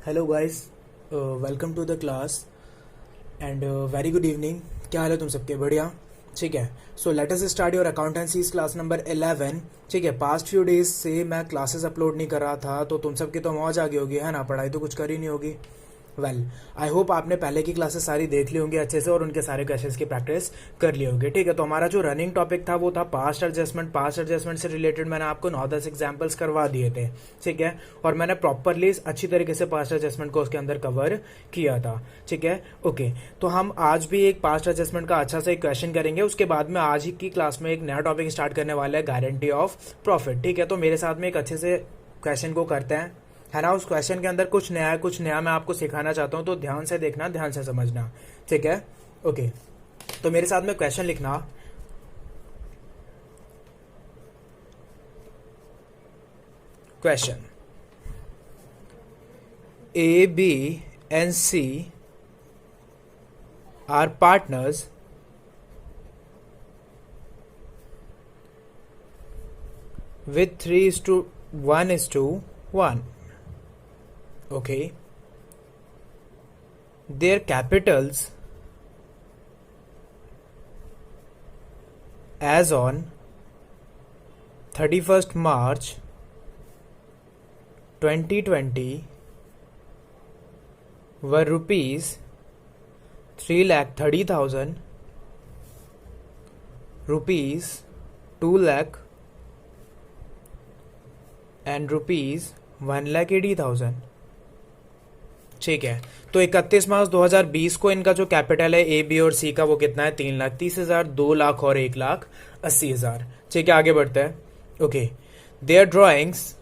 Hello guys, welcome to the class and very good evening. क्या हाल है तुम सबके? बढ़िया, ठीक है। So let us start your accountancy class number 11। ठीक है, पास्ट फ्यू डेज से मैं क्लासेस अपलोड नहीं कर रहा था, तो तुम सबकी तो मौज आ गई होगी, है ना? पढ़ाई तो कुछ करी नहीं होगी। वेल, आई होप आपने पहले की क्लासेस सारी देख ली होंगी अच्छे से और उनके सारे क्वेश्चंस की प्रैक्टिस कर ली होगी। ठीक है, तो हमारा जो रनिंग टॉपिक था वो था पास्ट एडजस्टमेंट। पास्ट एडजस्टमेंट से रिलेटेड मैंने आपको 9-10 एग्जांपल्स करवा दिए थे, ठीक है। और मैंने प्रॉपरली अच्छी तरीके से पास्ट एडजस्टमेंट को उसके अंदर कवर किया था, ठीक है। ओके, तो हम आज भी एक पास्ट एडजस्टमेंट का अच्छा सा एक क्वेश्चन करेंगे। उसके बाद में आज ही की क्लास में एक नया टॉपिक स्टार्ट करने वाला है, गारंटी ऑफ प्रॉफिट। ठीक है, तो मेरे साथ में एक अच्छे से क्वेश्चन को करते हैं, है ना। उस क्वेश्चन के अंदर कुछ नया मैं आपको सिखाना चाहता हूं, तो ध्यान से देखना, ध्यान से समझना, ठीक है। ओके, तो मेरे साथ में क्वेश्चन लिखना। Question: A, B and C are partners with 3:1:1. Okay, their capitals as on 31st March 2020 were rupees 3,30,000, rupees 2 lakh and rupees 1,80,000। ठीक है, तो 31 मार्च 2020 को इनका जो कैपिटल है ए, बी और सी का, वो कितना है? 3,30,000, 2 लाख और 1,80,000। ठीक है, आगे बढ़ते हैं। ओके, देयर ड्राइंग्स,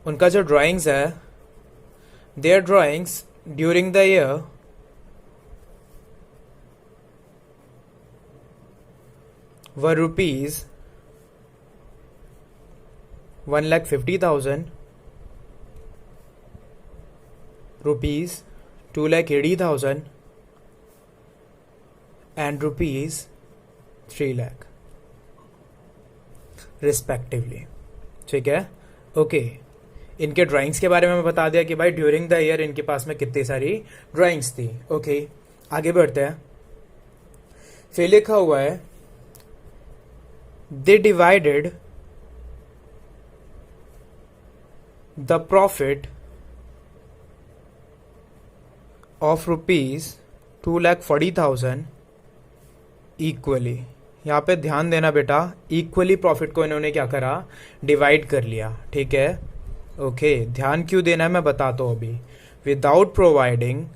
उनका जो ड्राइंग्स है, their drawings during the year were rupees 1,50,000, rupees 2,80,000 and rupees 3 lakh respectively. ठीक है, ओके। इनके ड्राइंग्स के बारे में मैं बता दिया कि भाई ड्यूरिंग द ईयर इनके पास में कितनी सारी ड्राइंग्स थी। ओके, आगे बढ़ते हैं। फिर लिखा हुआ है they divided the profit of rupees 2,40,000 equally. यहाँ पे ध्यान देना बेटा, इक्वली प्रॉफिट को इन्होंने क्या करा? डिवाइड कर लिया, ठीक है। ओके, ध्यान क्यों देना है मैं बताता हूँ अभी। Without providing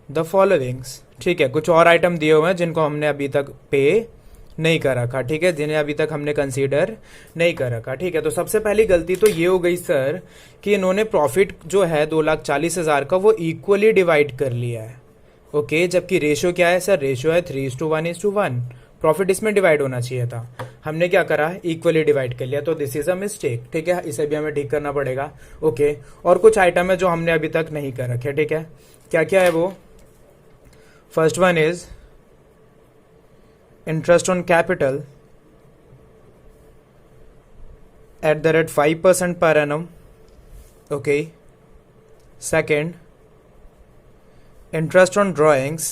the followings. ठीक है, कुछ और आइटम दिए हुए हैं जिनको हमने अभी तक पे नहीं कर रखा, ठीक है, जिन्हें अभी तक हमने कंसीडर नहीं कर रखा। ठीक है, तो सबसे पहली गलती तो ये हो गई सर कि इन्होंने प्रॉफिट जो है 2,40,000 का वो इक्वली डिवाइड कर लिया है। ओके, जबकि रेशियो क्या है सर? रेशियो है 3:1:1। प्रॉफिट इसमें डिवाइड होना चाहिए था, हमने क्या करा? इक्वली डिवाइड कर लिया, तो दिस इज अ मिस्टेक। ठीक है, इसे भी हमें ठीक करना पड़ेगा। ओके, और कुछ आइटम है जो हमने अभी तक नहीं कर रखे, ठीक है। क्या क्या है वो? First one is interest on capital at the rate 5% per annum. Okay, second, interest on drawings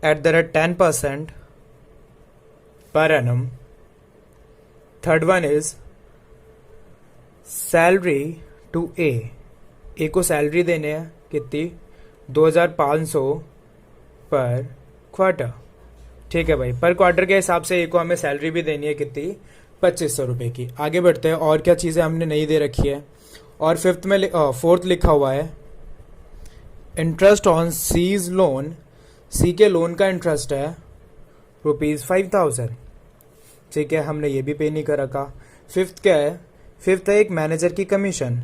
at the rate 10% per annum. Third one is salary to A को सैलरी देने हैं कितनी? 2,500 पर क्वार्टर। ठीक है भाई, पर क्वार्टर के हिसाब से ए को हमें सैलरी भी देनी है कितनी? 2,500 रुपए की। आगे बढ़ते हैं, और क्या चीजें हमने नहीं दे रखी है। और फोर्थ लिखा हुआ है इंटरेस्ट ऑन सीज लोन। सी के लोन का इंटरेस्ट है ₹5,000। ठीक है, हमने ये भी पे नहीं कर रखा। फिफ्थ क्या है? फिफ्थ है एक मैनेजर की कमीशन,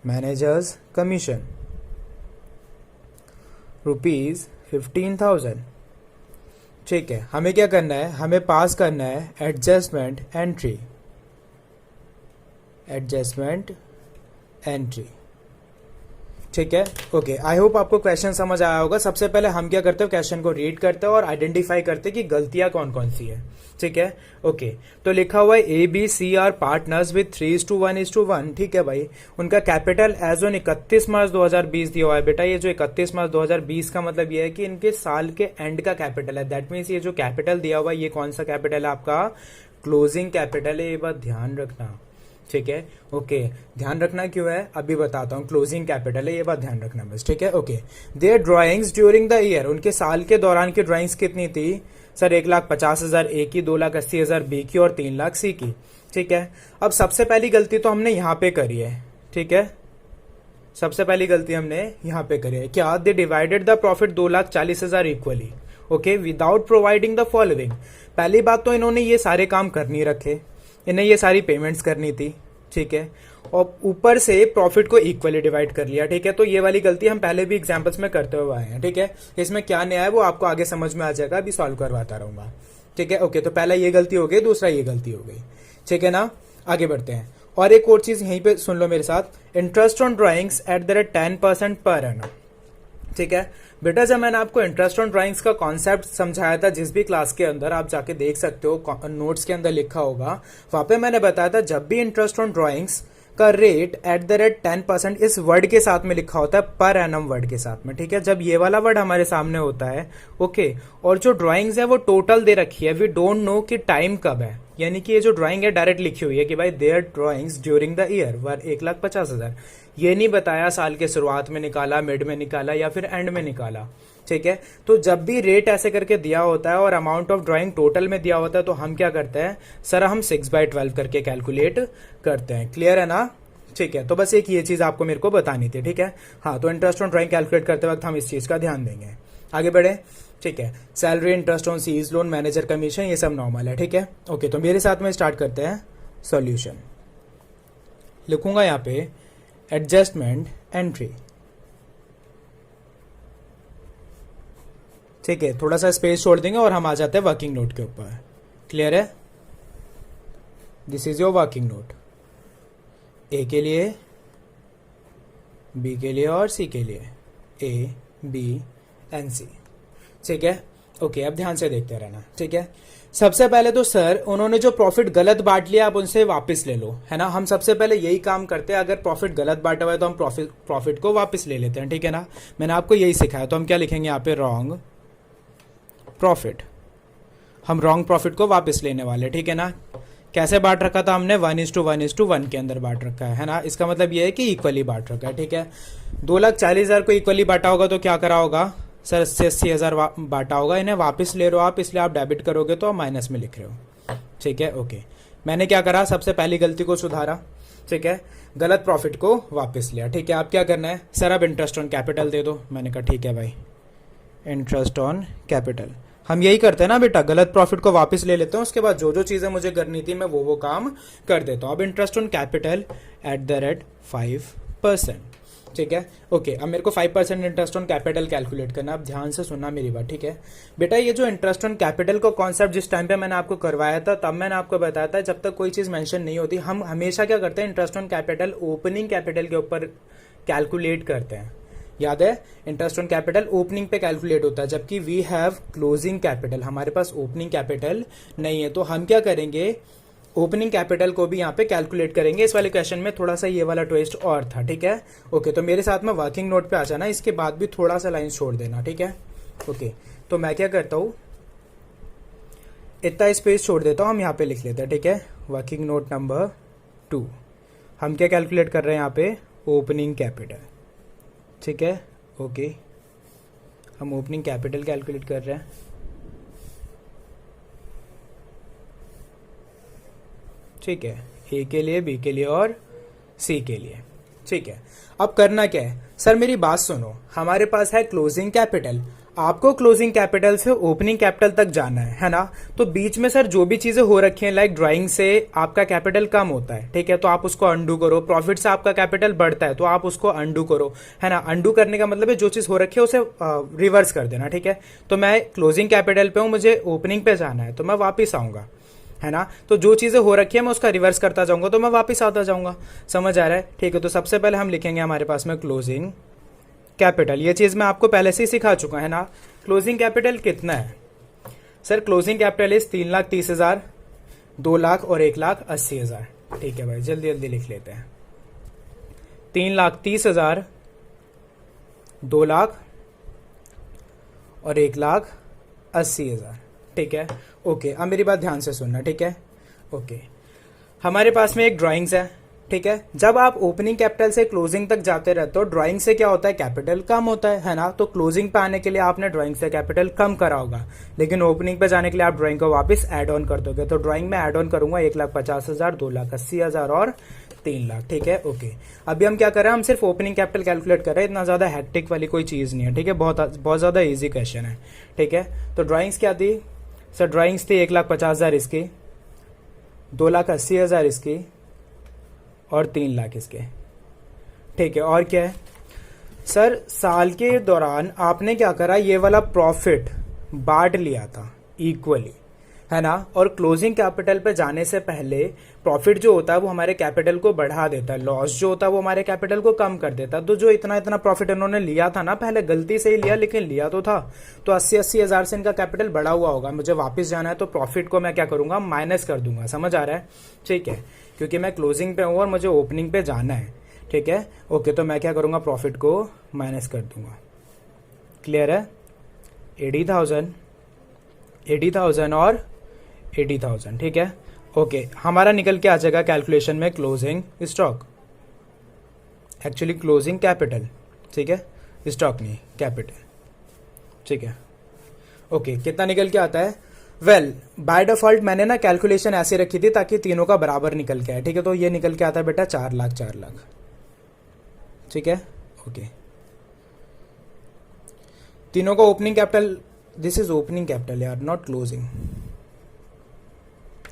मैनेजर्स कमीशन, ₹15,000। ठीक है, हमें क्या करना है? हमें पास करना है एडजस्टमेंट एंट्री, एडजस्टमेंट एंट्री। ठीक है, ओके। आई होप आपको क्वेश्चन समझ आया होगा। सबसे पहले हम क्या करते हैं, क्वेश्चन को रीड करते हैं और आइडेंटिफाई करते हैं कि गलतियां कौन कौन सी है। ठीक है, ओके। तो लिखा हुआ है A B C are partners with 3:1:1। ठीक है भाई, उनका कैपिटल एज ऑन 31 मार्च 2020 दिया हुआ है। बेटा ये जो 31 मार्च 2020 का मतलब ये है कि इनके साल के एंड का कैपिटल है। दैट मीन्स ये जो कैपिटल दिया हुआ है ये कौन सा कैपिटल है, आपका क्लोजिंग कैपिटल है। ये बात ध्यान रखना, ठीक है, ओके। ध्यान रखना क्यों है अभी बताता हूँ। क्लोजिंग कैपिटल है, ये बात ध्यान रखना बस, ठीक है, okay. Their drawings during the year, उनके साल के दौरान की ड्राइंग्स कितनी थी सर? 1,50,000 ए की, 2,80,000 बी की और 3,00,000 सी की। ठीक है, अब सबसे पहली गलती तो हमने यहाँ पे करी है। ठीक है, सबसे पहली गलती हमने यहाँ पे करी है। क्या? They divided the profit 2,40,000 equally, okay, without providing the following. पहली बात तो इन्होंने ये सारे काम कर नहीं रखे, इन्हें ये सारी पेमेंट्स करनी थी। ठीक है, और ऊपर से प्रॉफिट को इक्वली डिवाइड कर लिया। ठीक है, तो ये वाली गलती हम पहले भी एग्जांपल्स में करते हुए आए हैं। ठीक है, इसमें क्या नया है वो आपको आगे समझ में आ जाएगा, अभी सॉल्व करवाता रहूंगा। ठीक है, ओके। तो पहला ये गलती हो गई, दूसरा ये गलती हो गई। ठीक है ना, आगे बढ़ते हैं। और एक और चीज यहीं पे सुन लो मेरे साथ, interest on drawings at the rate 10% per annum. ठीक है बेटा, जब मैंने आपको इंटरेस्ट ऑन ड्राइंग्स का कॉन्सेप्ट समझाया था जिस भी क्लास के अंदर, आप जाके देख सकते हो, नोट्स के अंदर लिखा होगा, वहां पे मैंने बताया था जब भी इंटरेस्ट ऑन ड्राइंग्स का रेट एट द रेट 10% इस वर्ड के साथ में लिखा होता है, पर एनम वर्ड के साथ में। ठीक है, जब ये वाला वर्ड हमारे सामने होता है, ओके, और जो ड्राइंग्स है वो टोटल दे रखी है, वी डोंट नो कि टाइम कब है, यानी कि ये जो ड्राइंग है डायरेक्ट लिखी हुई है कि भाई their drawings during the year were 1,50,000। ये नहीं बताया साल के शुरुआत में निकाला, मिड में निकाला या फिर एंड में निकाला। ठीक है, तो जब भी रेट ऐसे करके दिया होता है और अमाउंट ऑफ ड्राइंग टोटल में दिया होता है तो हम क्या करते हैं सर, हम 6/12 करके कैलकुलेट करते हैं। क्लियर है ना? ठीक है, तो बस एक ये चीज आपको मेरे को बतानी थी। ठीक है, हाँ, तो इंटरेस्ट ऑन ड्राइंग कैलकुलेट करते वक्त हम इस चीज का ध्यान देंगे। आगे बढ़े। ठीक है, salary, interest on C's loan, manager commission, ये सब नॉर्मल है। ठीक है, ओके। तो मेरे साथ में स्टार्ट करते हैं सॉल्यूशन। लिखूंगा यहाँ पे एडजस्टमेंट एंट्री। ठीक है, थोड़ा सा स्पेस छोड़ देंगे और हम आ जाते हैं वर्किंग नोट के ऊपर। क्लियर है? This is your working note, A के लिए, बी के लिए और सी के लिए, ए बी एंड सी। ठीक है, ओके। अब ध्यान से देखते रहना। ठीक है, सबसे पहले तो सर उन्होंने जो प्रॉफिट गलत बांट लिया आप उनसे वापस ले लो, है ना। हम सबसे पहले यही काम करते हैं, अगर प्रॉफिट गलत बांटा हुआ है तो हम प्रॉफिट को वापस ले लेते हैं। ठीक है ना, मैंने आपको यही सिखाया। तो हम क्या लिखेंगे यहाँ पे, रॉन्ग प्रॉफिट। हम रॉन्ग प्रॉफिट को वापस लेने वाले। ठीक है ना, कैसे बांट रखा था हमने, 1:1:1 के अंदर बांट रखा है ना। इसका मतलब ये है कि इक्वली बांट रखा है। ठीक है, 2,40,000 को इक्वली बांटा होगा तो क्या करा होगा सर, 80,000 बांटा होगा। इन्हें वापस ले रहे हो आप, इसलिए आप डेबिट करोगे तो आप माइनस में लिख रहे हो। ठीक है, ओके। मैंने क्या करा, सबसे पहली गलती को सुधारा। ठीक है, गलत प्रॉफिट को वापस लिया। ठीक है, आप क्या करना है सर, अब इंटरेस्ट ऑन कैपिटल दे दो। मैंने कहा ठीक है भाई, इंटरेस्ट ऑन कैपिटल। हम यही करते हैं ना बेटा, गलत प्रॉफिट को वापस ले लेते हैं, उसके बाद जो जो चीजें मुझे करनी थी मैं वो काम कर देता हूं। अब interest on capital at the rate 5%। ठीक है, ओके। अब मेरे को 5% इंटरेस्ट ऑन कैपिटल कैलकुलेट करना। अब ध्यान से सुनना मेरी बात। ठीक है बेटा, ये जो इंटरेस्ट ऑन कैपिटल का कॉन्सेप्ट जिस टाइम पे मैंने आपको करवाया था, तब मैंने आपको बताया था जब तक कोई चीज मेंशन नहीं होती हम हमेशा क्या करते हैं, interest on capital opening capital के ऊपर कैलकुलेट करते हैं। याद है, इंटरेस्ट ऑन कैपिटल ओपनिंग पे कैलकुलेट होता है, जबकि वी हैव क्लोजिंग कैपिटल, हमारे पास ओपनिंग कैपिटल नहीं है। तो हम क्या करेंगे, ओपनिंग कैपिटल को भी यहाँ पे कैलकुलेट करेंगे। इस वाले क्वेश्चन में थोड़ा सा ये वाला ट्विस्ट और था। ठीक है, ओके। तो मेरे साथ में वर्किंग नोट पे आ जाना, इसके बाद भी थोड़ा सा लाइन छोड़ देना। ठीक है, ओके। तो मैं क्या करता हूँ, इतना स्पेस छोड़ देता हूँ, हम यहाँ पे लिख लेते हैं। ठीक है, वर्किंग नोट नंबर 2। हम क्या कैलकुलेट कर रहे हैं यहाँ पे, ओपनिंग कैपिटल। ठीक है, ओके। हम ओपनिंग कैपिटल कैलकुलेट कर रहे हैं। ठीक है, ए के लिए, बी के लिए और सी के लिए। ठीक है, अब करना क्या है सर, मेरी बात सुनो, हमारे पास है क्लोजिंग कैपिटल, आपको क्लोजिंग कैपिटल से ओपनिंग कैपिटल तक जाना है ना। तो बीच में सर जो भी चीजें हो रखी हैं, लाइक ड्राइंग से आपका कैपिटल कम होता है, ठीक है, तो आप उसको अंडू करो। प्रॉफिट से आपका कैपिटल बढ़ता है तो आप उसको अंडू करो, है ना। अंडू करने का मतलब है जो चीज हो रखी है उसे रिवर्स कर देना। ठीक है, तो मैं क्लोजिंग कैपिटल पे हूं, मुझे ओपनिंग पे जाना है तो मैं वापिस आऊंगा, है ना। तो जो चीजें हो रखी है मैं उसका रिवर्स करता जाऊंगा तो मैं वापस आता जाऊंगा। समझ आ रहा है? ठीक है, तो सबसे पहले हम लिखेंगे हमारे पास में क्लोजिंग कैपिटल, ये चीज़ मैं आपको पहले से ही सिखा चुका है ना। क्लोजिंग कैपिटल कितना है sir? Closing capital is 3,30,000, 2 lakh और 1,80,000। ठीक है भाई, जल्दी जल्दी लिख लेते हैं। 3,30,000, 2 लाख और 1,80,000। ठीक है, ओके। अब मेरी बात ध्यान से सुनना, ठीक है, ओके। हमारे पास में एक ड्राइंग्स है, ठीक है। जब आप ओपनिंग कैपिटल से क्लोजिंग तक जाते रहते हो, ड्राइंग से क्या होता है, कैपिटल कम होता है ना। तो क्लोजिंग पे आने के लिए आपने ड्राइंग से कैपिटल कम करा होगा, लेकिन ओपनिंग पे जाने के लिए आप ड्राइंग को वापस ऐड ऑन कर दोगे। तो ड्राइंग में ऐड ऑन करूंगा 1,50,000, 2,80,000 और 3 लाख। ठीक है, ओके। अभी हम क्या कर रहे हैं, हम सिर्फ ओपनिंग कैपिटल कैलकुलेट कर रहे हैं, इतना ज्यादा हैक्टिक वाली कोई चीज नहीं है। ठीक है, बहुत ज्यादा ईजी क्वेश्चन है। ठीक है, तो ड्राइंग्स क्या थी सर? ड्राइंग्स थी 1,50,000 इसकी, 2,80,000 इसकी और 3 लाख इसके। ठीक है, और क्या है सर? साल के दौरान आपने क्या करा, ये वाला प्रॉफिट बांट लिया था इक्वली, है ना। और क्लोजिंग कैपिटल पे जाने से पहले प्रॉफिट जो होता है वो हमारे कैपिटल को बढ़ा देता है, लॉस जो होता है वो हमारे कैपिटल को कम कर देता है। तो जो इतना इतना प्रॉफिट इन्होंने लिया था ना, पहले गलती से ही लिया लेकिन लिया तो था, तो 80,000 से इनका कैपिटल बढ़ा हुआ होगा। मुझे वापस जाना है तो प्रॉफिट को मैं क्या करूंगा, माइनस कर दूंगा। समझ आ रहा है? ठीक है, क्योंकि मैं क्लोजिंग पे हूं और मुझे ओपनिंग पे जाना है। ठीक है, ओके। तो मैं क्या करूंगा, प्रॉफिट को माइनस कर दूंगा। क्लियर है? 80,000 और 80,000। ठीक है, ओके। हमारा निकल के आ जाएगा कैलकुलेशन में closing stock, actually closing capital. ठीक है, स्टॉक नहीं, कैपिटल। ठीक है, ओके। कितना निकल के आता है? वेल, बाय डिफॉल्ट मैंने ना कैलकुलेशन ऐसे रखी थी ताकि तीनों का बराबर निकल के आए। ठीक है, तो ये निकल के आता है बेटा 4 लाख, 4 लाख। ठीक है, ओके। तीनों का opening capital, this is opening capital यार, नॉट क्लोजिंग।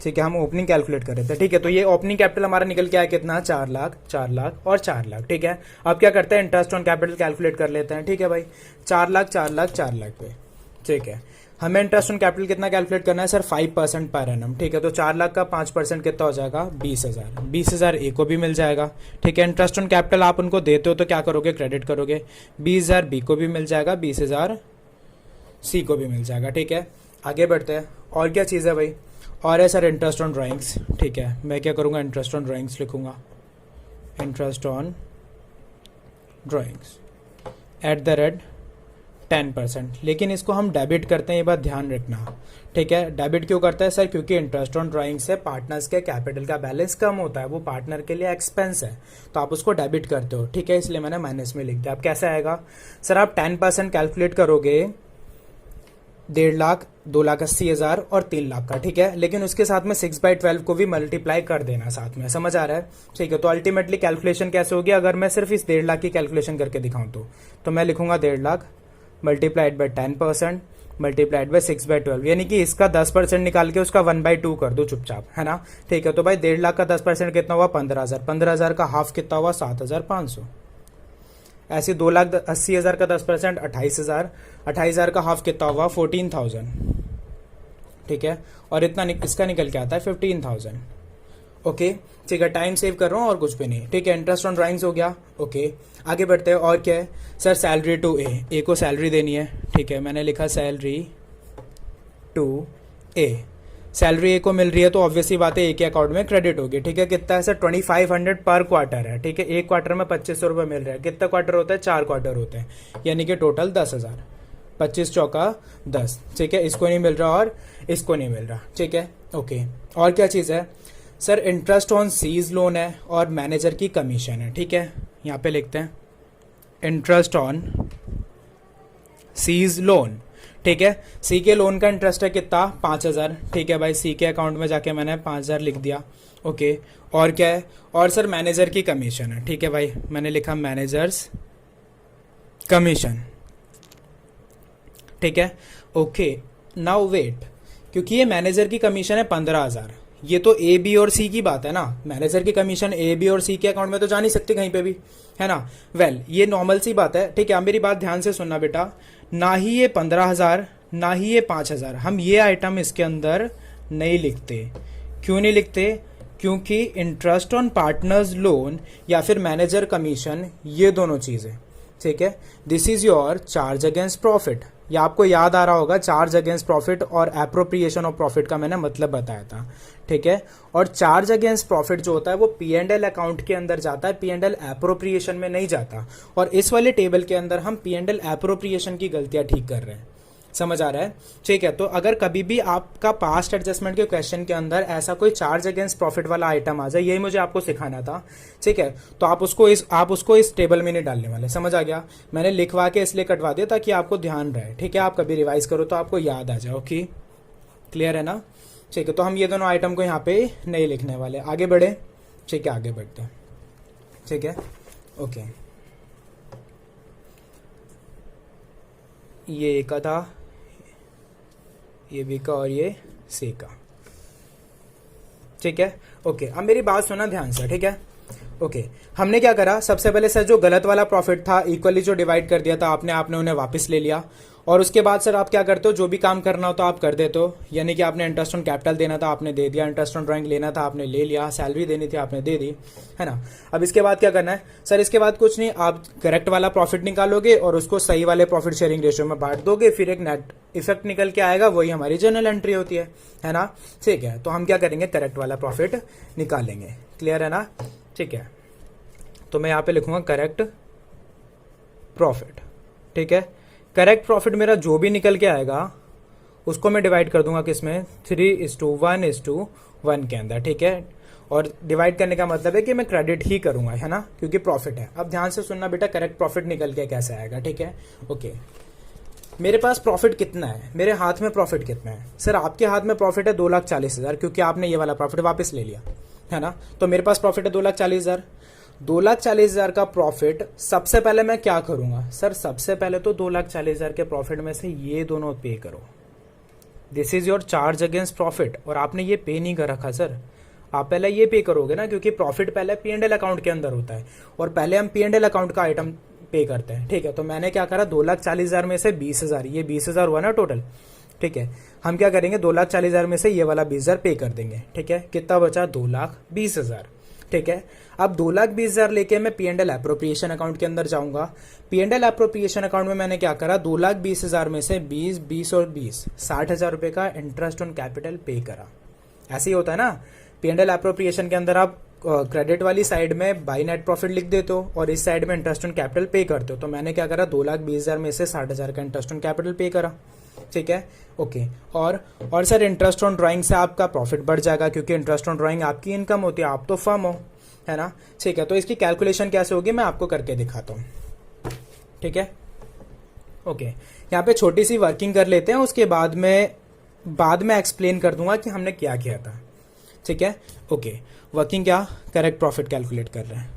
ठीक है, हम ओपनिंग कैलकुलेट कर रहे थे। ठीक है, तो ये ओपनिंग कैपिटल हमारा निकल के आया कितना, 4 लाख, 4 लाख और 4 लाख। ठीक है, अब क्या करते हैं, इंटरेस्ट ऑन कैपिटल कैलकुलेट कर लेते हैं। ठीक है भाई, 4 लाख, 4 लाख, 4 लाख पे। ठीक है, हमें इंटरेस्ट ऑन कैपिटल कितना कैलकुलेट करना है सर? 5% per annum. ठीक है, तो 4 लाख का 5% कितना हो जाएगा? 20,000। 20,000 ए को भी मिल जाएगा। ठीक है, इंटरेस्ट ऑन कैपिटल आप उनको देते हो तो क्या करोगे, क्रेडिट करोगे। 20,000 बी को भी मिल जाएगा, 20,000 सी को भी मिल जाएगा। ठीक है, आगे बढ़ते हैं। और क्या चीज़ है भाई? और है सर इंटरेस्ट ऑन ड्राइंग्स। ठीक है, मैं क्या करूंगा, इंटरेस्ट ऑन ड्राइंग्स लिखूंगा, interest on drawings at the rate 10%। लेकिन इसको हम डेबिट करते हैं, ये बात ध्यान रखना। ठीक है, डेबिट क्यों करता है सर? क्योंकि इंटरेस्ट ऑन ड्राइंग से पार्टनर्स के कैपिटल का बैलेंस कम होता है, वो पार्टनर के लिए एक्सपेंस है, तो आप उसको डेबिट करते हो। ठीक है, इसलिए मैंने माइनस में लिख दिया। अब कैसे आएगा सर? आप 10% कैलकुलेट करोगे 1.5 लाख, 2,80,000 और 3 लाख का। ठीक है, लेकिन उसके साथ में 6/12 को भी मल्टीप्लाई कर देना साथ में। समझ आ रहा है? ठीक है, तो अल्टीमेटली कैलकुलेशन कैसे होगी, अगर मैं सिर्फ इस 1.5 लाख की कैलकुलेशन करके दिखाऊं तो मैं लिखूंगा 1.5 lakh multiplied by 10% multiplied by 6/12, यानी कि इसका 10% निकाल के उसका 1/2 कर दो चुपचाप, है ना। ठीक है, तो भाई 1.5 लाख का 10% कितना हुआ? 15,000। 15,000 का हाफ कितना हुआ? 7,500। ऐसे 2,80,000 का 10% 28,000। 28,000 का हाफ कितना हुआ? 14,000। ठीक है, और इतना इसका निकल के आता है 15,000। ओके, ठीक है, टाइम सेव कर रहा हूँ और कुछ भी नहीं। ठीक है, इंटरेस्ट ऑन ड्राइंग्स हो गया। ओके, आगे बढ़ते हैं। और क्या है सर? सैलरी टू ए को सैलरी देनी है। ठीक है, मैंने लिखा सैलरी टू ए। सैलरी ए को मिल रही है तो ऑब्वियसली बात है ए के अकाउंट में क्रेडिट होगी। ठीक है, कितना है सर? 2,500 पर क्वार्टर है। ठीक है, एक क्वार्टर में 2,500 रुपये मिल रहा है। कितना क्वार्टर होता है? 4 क्वार्टर होते हैं, यानी कि टोटल 10,000। 25 चौका 10। ठीक है, इसको नहीं मिल रहा और इसको नहीं मिल रहा। ठीक है, ओके। और क्या चीज़ है sir? Interest on C's loan है और मैनेजर की कमीशन है। ठीक है, यहाँ पे लिखते हैं इंटरेस्ट ऑन सीज लोन। ठीक है, सी के लोन का इंटरेस्ट है कितना? 5,000। ठीक है भाई, सी के अकाउंट में जाके मैंने 5,000 लिख दिया। ओके, और क्या है? और सर मैनेजर की कमीशन है। ठीक है भाई, मैंने लिखा मैनेजर्स कमीशन। ठीक है, ओके। नाउ वेट, क्योंकि ये मैनेजर की कमीशन है 15,000, ये तो ए बी और सी की बात है ना। मैनेजर की कमीशन ए बी और सी के अकाउंट में तो जा नहीं सकती कहीं पे भी, है ना। वेल, ये नॉर्मल सी बात है। ठीक है, अब मेरी बात ध्यान से सुनना बेटा, ना ही ये 15,000 ना ही ये 5,000, हम ये आइटम इसके अंदर नहीं लिखते। क्यों नहीं लिखते? क्योंकि इंटरेस्ट ऑन पार्टनर्स लोन या फिर मैनेजर कमीशन, ये दोनों चीजें ठीक है, this is your charge against profit. ये आपको याद आ रहा होगा, चार्ज अगेंस्ट प्रॉफिट और एप्रोप्रिएशन ऑफ प्रॉफिट का मैंने मतलब बताया था, ठीक है। और चार्ज अगेंस्ट प्रॉफिट जो होता है वो P&L अकाउंट के अंदर जाता है, P&L एप्रोप्रिएशन में नहीं जाता। और इस वाले टेबल के अंदर हम P&L एप्रोप्रिएशन की गलतियां ठीक कर रहे हैं, समझ आ रहा है, ठीक है। तो अगर कभी भी आपका पास्ट एडजस्टमेंट के क्वेश्चन के अंदर ऐसा कोई चार्ज अगेंस्ट प्रॉफिट वाला आइटम आ जाए, यही मुझे आपको सिखाना था, ठीक है, तो आप उसको इस टेबल में नहीं डालने वाले, समझ आ गया। मैंने लिखवा के इसलिए कटवा दिया ताकि आपको ध्यान रहे, ठीक है, आप कभी रिवाइज करो तो आपको याद आ जाए। ओके, क्लियर है ना, ठीक है। तो हम ये दोनों आइटम को यहाँ पे नहीं लिखने वाले, आगे बढ़े, ठीक है, आगे बढ़ते हैं, ठीक है। ओके, ये एक था, ये बी का और ये सी का, ठीक है। ओके, अब मेरी बात सुना ध्यान से, ठीक है। ओके, हमने क्या करा, सबसे पहले सर जो गलत वाला प्रॉफिट था इक्वली जो डिवाइड कर दिया था आपने उन्हें वापस ले लिया। और उसके बाद सर आप क्या करते हो, जो भी काम करना हो तो आप कर देते हो, यानी कि आपने इंटरेस्ट ऑन कैपिटल देना था आपने दे दिया, इंटरेस्ट ऑन ड्राइंग लेना था आपने ले लिया, सैलरी देनी थी आपने दे दी, है ना। अब इसके बाद क्या करना है सर, इसके बाद कुछ नहीं, आप करेक्ट वाला प्रॉफिट निकालोगे और उसको सही वाले प्रॉफिट शेयरिंग रेशियो में बांट दोगे, फिर एक नेट इफेक्ट निकल के आएगा, वही हमारी जर्नल एंट्री होती है ना, ठीक है। तो हम क्या करेंगे, करेक्ट वाला प्रॉफिट निकालेंगे, क्लियर है ना, ठीक है। तो मैं यहाँ पे लिखूंगा करेक्ट प्रॉफिट, ठीक है। करेक्ट प्रॉफिट मेरा जो भी निकल के आएगा उसको मैं डिवाइड कर दूंगा किसमें, 3:1:1 के अंदर, ठीक है। और डिवाइड करने का मतलब है कि मैं क्रेडिट ही करूंगा, है ना, क्योंकि प्रॉफिट है। अब ध्यान से सुनना बेटा, करेक्ट प्रॉफिट निकल के कैसे आएगा, ठीक है। ओके, मेरे पास प्रॉफिट कितना है, मेरे हाथ में प्रॉफिट कितना है सर, आपके हाथ में प्रॉफिट है 2,40,000, क्योंकि आपने ये वाला प्रॉफिट वापस ले लिया, है ना। तो मेरे पास प्रॉफिट है 2,40,000। 2,40,000 का प्रॉफिट सबसे पहले मैं क्या करूंगा सर, सबसे पहले तो 2,40,000 के प्रॉफिट में से ये दोनों पे करो, this is your charge against profit. और आपने ये पे नहीं कर रखा सर, आप पहले ये पे करोगे ना, क्योंकि प्रॉफिट पहले P&L अकाउंट के अंदर होता है और पहले हम P&L अकाउंट का आइटम पे करते हैं, ठीक है। तो मैंने क्या करा, 2,40,000 में से 20,000, ये 20,000 हुआ ना टोटल, ठीक है। हम क्या करेंगे, 2,40,000 में से ये वाला 20,000 पे कर देंगे, ठीक है। कितना बचा, 2,20,000, ठीक है। अब 2,20,000 लेके मैं P&L एप्रोप्रिएशन अकाउंट के अंदर जाऊंगा। P&L एप्रोप्रिएशन अकाउंट में मैंने क्या करा, 2,20,000 में से 20, 20 और 20, 60,000 रुपए का इंटरेस्ट ऑन कैपिटल पे करा। ऐसे ही होता है ना, P&L एप्रोप्रिएशन के अंदर आप क्रेडिट वाली साइड में बाई नेट प्रॉफिट लिख देते हो और इस साइड में इंटरेस्ट ऑन कैपिटल पे करते हो। तो मैंने क्या करा, 2,20,000 में से 60,000 का इंटरेस्ट ऑन कैपिटल पे करा, ठीक है। ओके, और सर इंटरेस्ट ऑन ड्राइंग से आपका प्रॉफिट बढ़ जाएगा, क्योंकि इंटरेस्ट ऑन ड्राइंग आपकी इनकम होती है, आप तो फर्म हो, है ना, ठीक है। तो इसकी कैलकुलेशन कैसे होगी मैं आपको करके दिखाता हूं, ठीक है। ओके, यहाँ पे छोटी सी वर्किंग कर लेते हैं, उसके बाद में एक्सप्लेन कर दूंगा कि हमने क्या किया था, ठीक है। ओके, वर्किंग क्या, करेक्ट प्रॉफिट कैलकुलेट कर रहे हैं,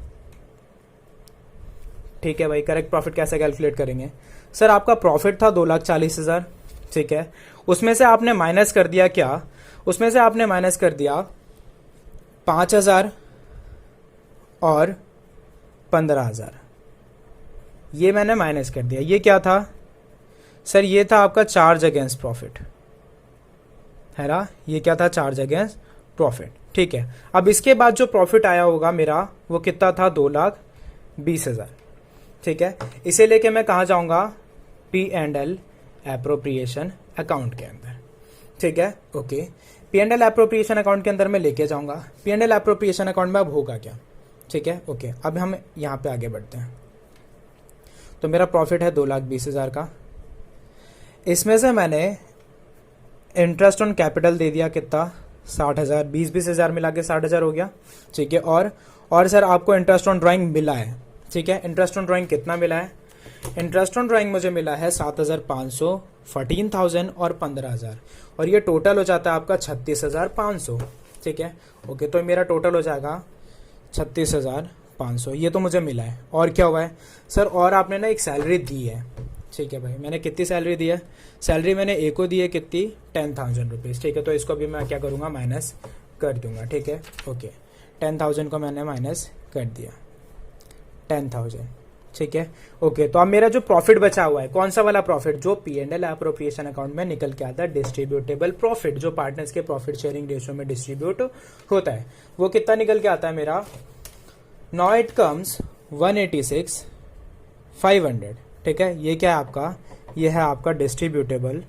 ठीक है भाई। करेक्ट प्रॉफिट कैसे कैलकुलेट करेंगे सर, आपका प्रॉफिट था 2,40,000, ठीक है। उसमें से आपने माइनस कर दिया क्या, उसमें से आपने माइनस कर दिया 5,000 और 15,000, ये मैंने माइनस कर दिया। ये क्या था सर, ये था आपका चार्ज अगेंस्ट प्रॉफिट, है ना, ये क्या था, चार्ज अगेंस्ट प्रॉफिट, ठीक है। अब इसके बाद जो प्रॉफिट आया होगा मेरा वो कितना था, 2,20,000, ठीक है। इसे लेके मैं कहा जाऊंगा, P&L एप्रोप्रिएशन अकाउंट के अंदर, ठीक है। ओके, P&L एप्रोप्रिएशन अकाउंट के अंदर मैं लेके जाऊंगा। P&L एप्रोप्रिएशन अकाउंट में अब होगा क्या, ठीक है। ओके, अब हम यहां पे आगे बढ़ते हैं। तो मेरा प्रॉफिट है 2,20,000 का, इसमें से मैंने इंटरेस्ट ऑन कैपिटल दे दिया कितना, 60,000, 20,000 मिला के 60,000 हो गया, ठीक है। और सर आपको इंटरेस्ट ऑन ड्राइंग मिला है, ठीक है। इंटरेस्ट ऑन ड्राइंग कितना मिला है, इंटरेस्ट ऑन ड्राइंग मुझे मिला है 7,500, 14,000 और 15,000, और ये टोटल हो जाता है आपका 36,500, ठीक है। ओके, तो मेरा टोटल हो जाएगा 36,500, ये तो मुझे मिला है। और क्या हुआ है सर, और आपने ना एक सैलरी दी है, ठीक है भाई। मैंने कितनी सैलरी दी है, सैलरी मैंने एक को दी है कितनी, 10,000 रुपीज़, ठीक है। तो इसको भी मैं क्या करूँगा, माइनस कर दूंगा, ठीक है। ओके, 10,000 को मैंने माइनस कर दिया, 10,000, ठीक है। ओके, तो अब मेरा जो प्रॉफिट बचा हुआ है, कौन सा वाला प्रॉफिट, जो P&L एप्रोप्रिएशन अकाउंट में निकल के आता है, डिस्ट्रीब्यूटेबल प्रॉफिट, जो पार्टनर्स के प्रॉफिट शेयरिंग रेशियो में डिस्ट्रीब्यूट होता है, वो कितना निकल के आता है मेरा। नाउ इट कम्स 186, 500, ठीक है। ये क्या है आपका, ये है आपका डिस्ट्रीब्यूटेबल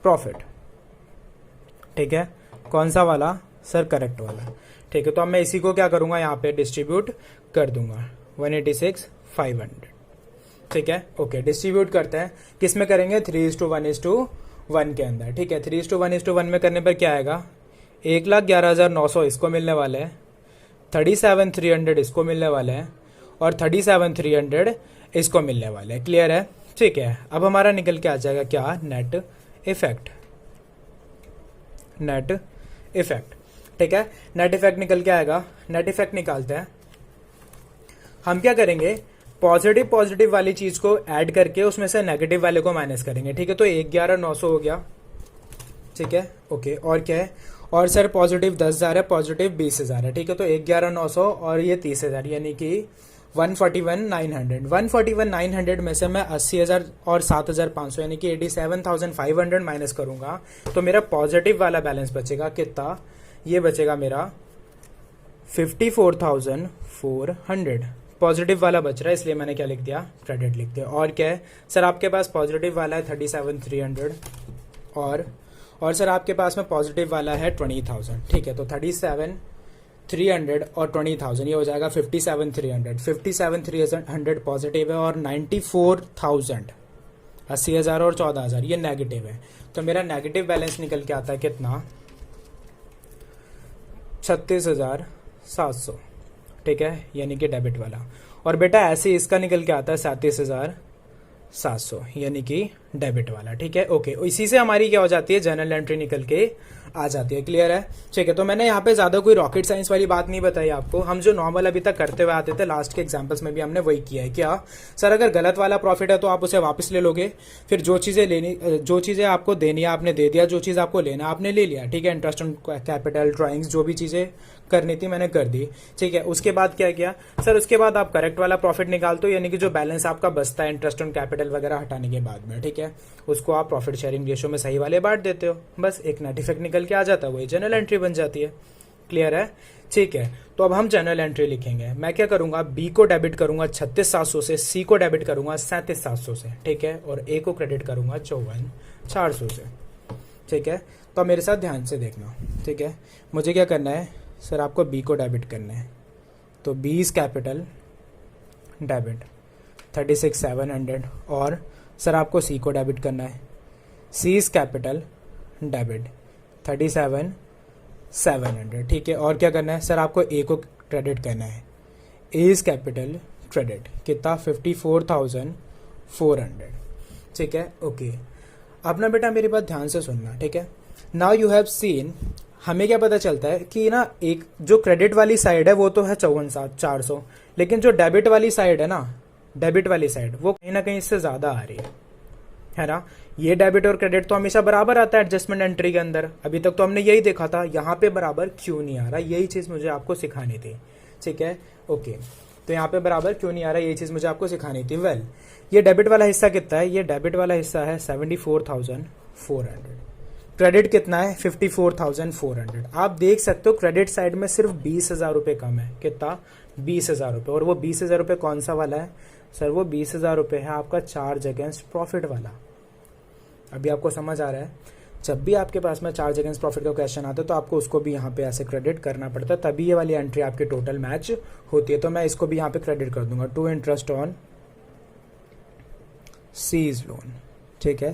प्रॉफिट, ठीक है। कौन सा वाला सर, करेक्ट वाला, ठीक है। तो अब मैं इसी को क्या करूंगा, यहाँ पे डिस्ट्रीब्यूट कर दूंगा 186,500, ठीक है। ओके, डिस्ट्रीब्यूट करते हैं, किस में करेंगे, 3:1:1 के अंदर, ठीक है। 3:1:1 में करने पर क्या आएगा, 1,11,900 इसको मिलने वाले हैं, 37,300 इसको मिलने वाले हैं और 37,300 इसको मिलने वाले हैं। क्लियर है, ठीक है। अब हमारा निकल के आ जाएगा क्या, नेट इफेक्ट, ठीक है। नेट इफेक्ट निकल के आएगा। नेट इफेक्ट निकालते हैं, हम क्या करेंगे, पॉजिटिव वाली चीज को ऐड करके उसमें से नेगेटिव वाले को माइनस करेंगे, ठीक है। तो 11,900 हो गया, ठीक है। ओके, और क्या है, और सर पॉजिटिव 10,000 है, पॉजिटिव 20,000 है, ठीक है। तो 11,900 और ये 30,000 यानी कि 141,900। 141,900 में से मैं 80,000 और 7,500 यानी कि 87,500 माइनस करूंगा तो मेरा पॉजिटिव वाला बैलेंस बचेगा कितना, ये बचेगा मेरा 54,400। पॉजिटिव वाला बच रहा है, इसलिए मैंने क्या लिख दिया, क्रेडिट लिख दिया। और क्या है सर, आपके पास पॉजिटिव वाला है 37,300 और सर आपके पास में पॉजिटिव वाला है 20,000, ठीक है। तो 37,300 और 20,000 ये हो जाएगा 57,300। 57,300 पॉजिटिव है और 94,000 80,000 और 14,000 ये नेगेटिव है। तो मेरा नेगेटिव बैलेंस निकल के आता है कितना, 36,700, ठीक है, यानी कि डेबिट वाला। और बेटा ऐसे इसका निकल के आता है 37,700 यानी कि डेबिट वाला, ठीक है। ओके, इसी से हमारी क्या हो जाती है, जर्नल एंट्री निकल के आ जाती है। क्लियर है, ठीक है। तो मैंने यहाँ पे ज्यादा कोई रॉकेट साइंस वाली बात नहीं बताई आपको, हम जो नॉर्मल अभी तक करते हुए आते थे लास्ट के एग्जांपल्स में भी हमने वही किया है। क्या सर, अगर गलत वाला प्रॉफिट है तो आप उसे वापस ले लोगे, फिर जो चीजें आपको देनी है आपने दे दिया, जो चीज आपको लेना आपने ले लिया, ठीक है। इंटरेस्ट ऑन कैपिटल, ड्राइंग्स, जो भी चीजें करनी थी मैंने कर दी, ठीक है। उसके बाद क्या किया सर, उसके बाद आप करेक्ट वाला प्रॉफिट निकालते हो, यानी कि जो बैलेंस आपका बचता है इंटरेस्ट ऑन कैपिटल वगैरह हटाने के बाद में, ठीक है, उसको आप प्रॉफिट शेयरिंग रेशियो में सही वाले बांट देते हो, बस एक नेट इफेक्ट निकल के आ जाता है, वही जनरल एंट्री बन जाती है। क्लियर है, ठीक है। तो अब हम जनरल एंट्री लिखेंगे, मैं क्या करूंगा, बी को डेबिट करूंगा 36,700 से, सी को डेबिट करूंगा 37,700 से, ठीक है, और ए को क्रेडिट करूंगा 54,400 से, ठीक है। तो मेरे साथ ध्यान से देखना, ठीक है। मुझे क्या करना है सर, आपको बी को डेबिट करना है, तो बी इज कैपिटल डेबिट 36,700 और सर आपको सी को डेबिट करना है, सी इज कैपिटल डेबिट 37,700, ठीक है। और क्या करना है सर, आपको ए को क्रेडिट करना है, ए इज कैपिटल क्रेडिट कितना 54,400, ठीक है। ओके, अब ना बेटा मेरी बात ध्यान से सुनना, ठीक है। नाउ यू हैव सीन, हमें क्या पता चलता है कि ना एक जो क्रेडिट वाली साइड है वो तो है 54,400, लेकिन जो डेबिट वाली साइड है ना, डेबिट वाली साइड वो कहीं ना कहीं इससे ज्यादा आ रही है ना। ये डेबिट और क्रेडिट तो हमेशा बराबर आता है एडजस्टमेंट एंट्री के अंदर, अभी तक तो हमने यही देखा था, यहाँ पे बराबर क्यों नहीं आ रहा, यही चीज मुझे आपको सिखानी थी, ठीक है। ओके, तो यहाँ पे बराबर क्यों नहीं आ रहा, यही चीज मुझे आपको सिखानी थी। वेल, ये डेबिट वाला हिस्सा कितना है, ये डेबिट वाला हिस्सा है 74,400, क्रेडिट कितना है 54,400। आप देख सकते हो क्रेडिट साइड में सिर्फ 20,000 रुपये कम है, कितना 20,000 रुपये, और वो 20,000 रुपये कौन सा वाला है सर, वो 20,000 रुपये है आपका चार्ज अगेंस्ट प्रॉफिट वाला। अभी आपको समझ आ रहा है, जब भी आपके पास में चार्ज अगेंस्ट प्रॉफिट का क्वेश्चन आता है तो आपको उसको भी यहाँ पे ऐसे क्रेडिट करना पड़ता है, तभी ये वाली एंट्री आपकी टोटल मैच होती है। तो मैं इसको भी यहाँ पे क्रेडिट कर दूंगा, to interest on C's loan, ठीक है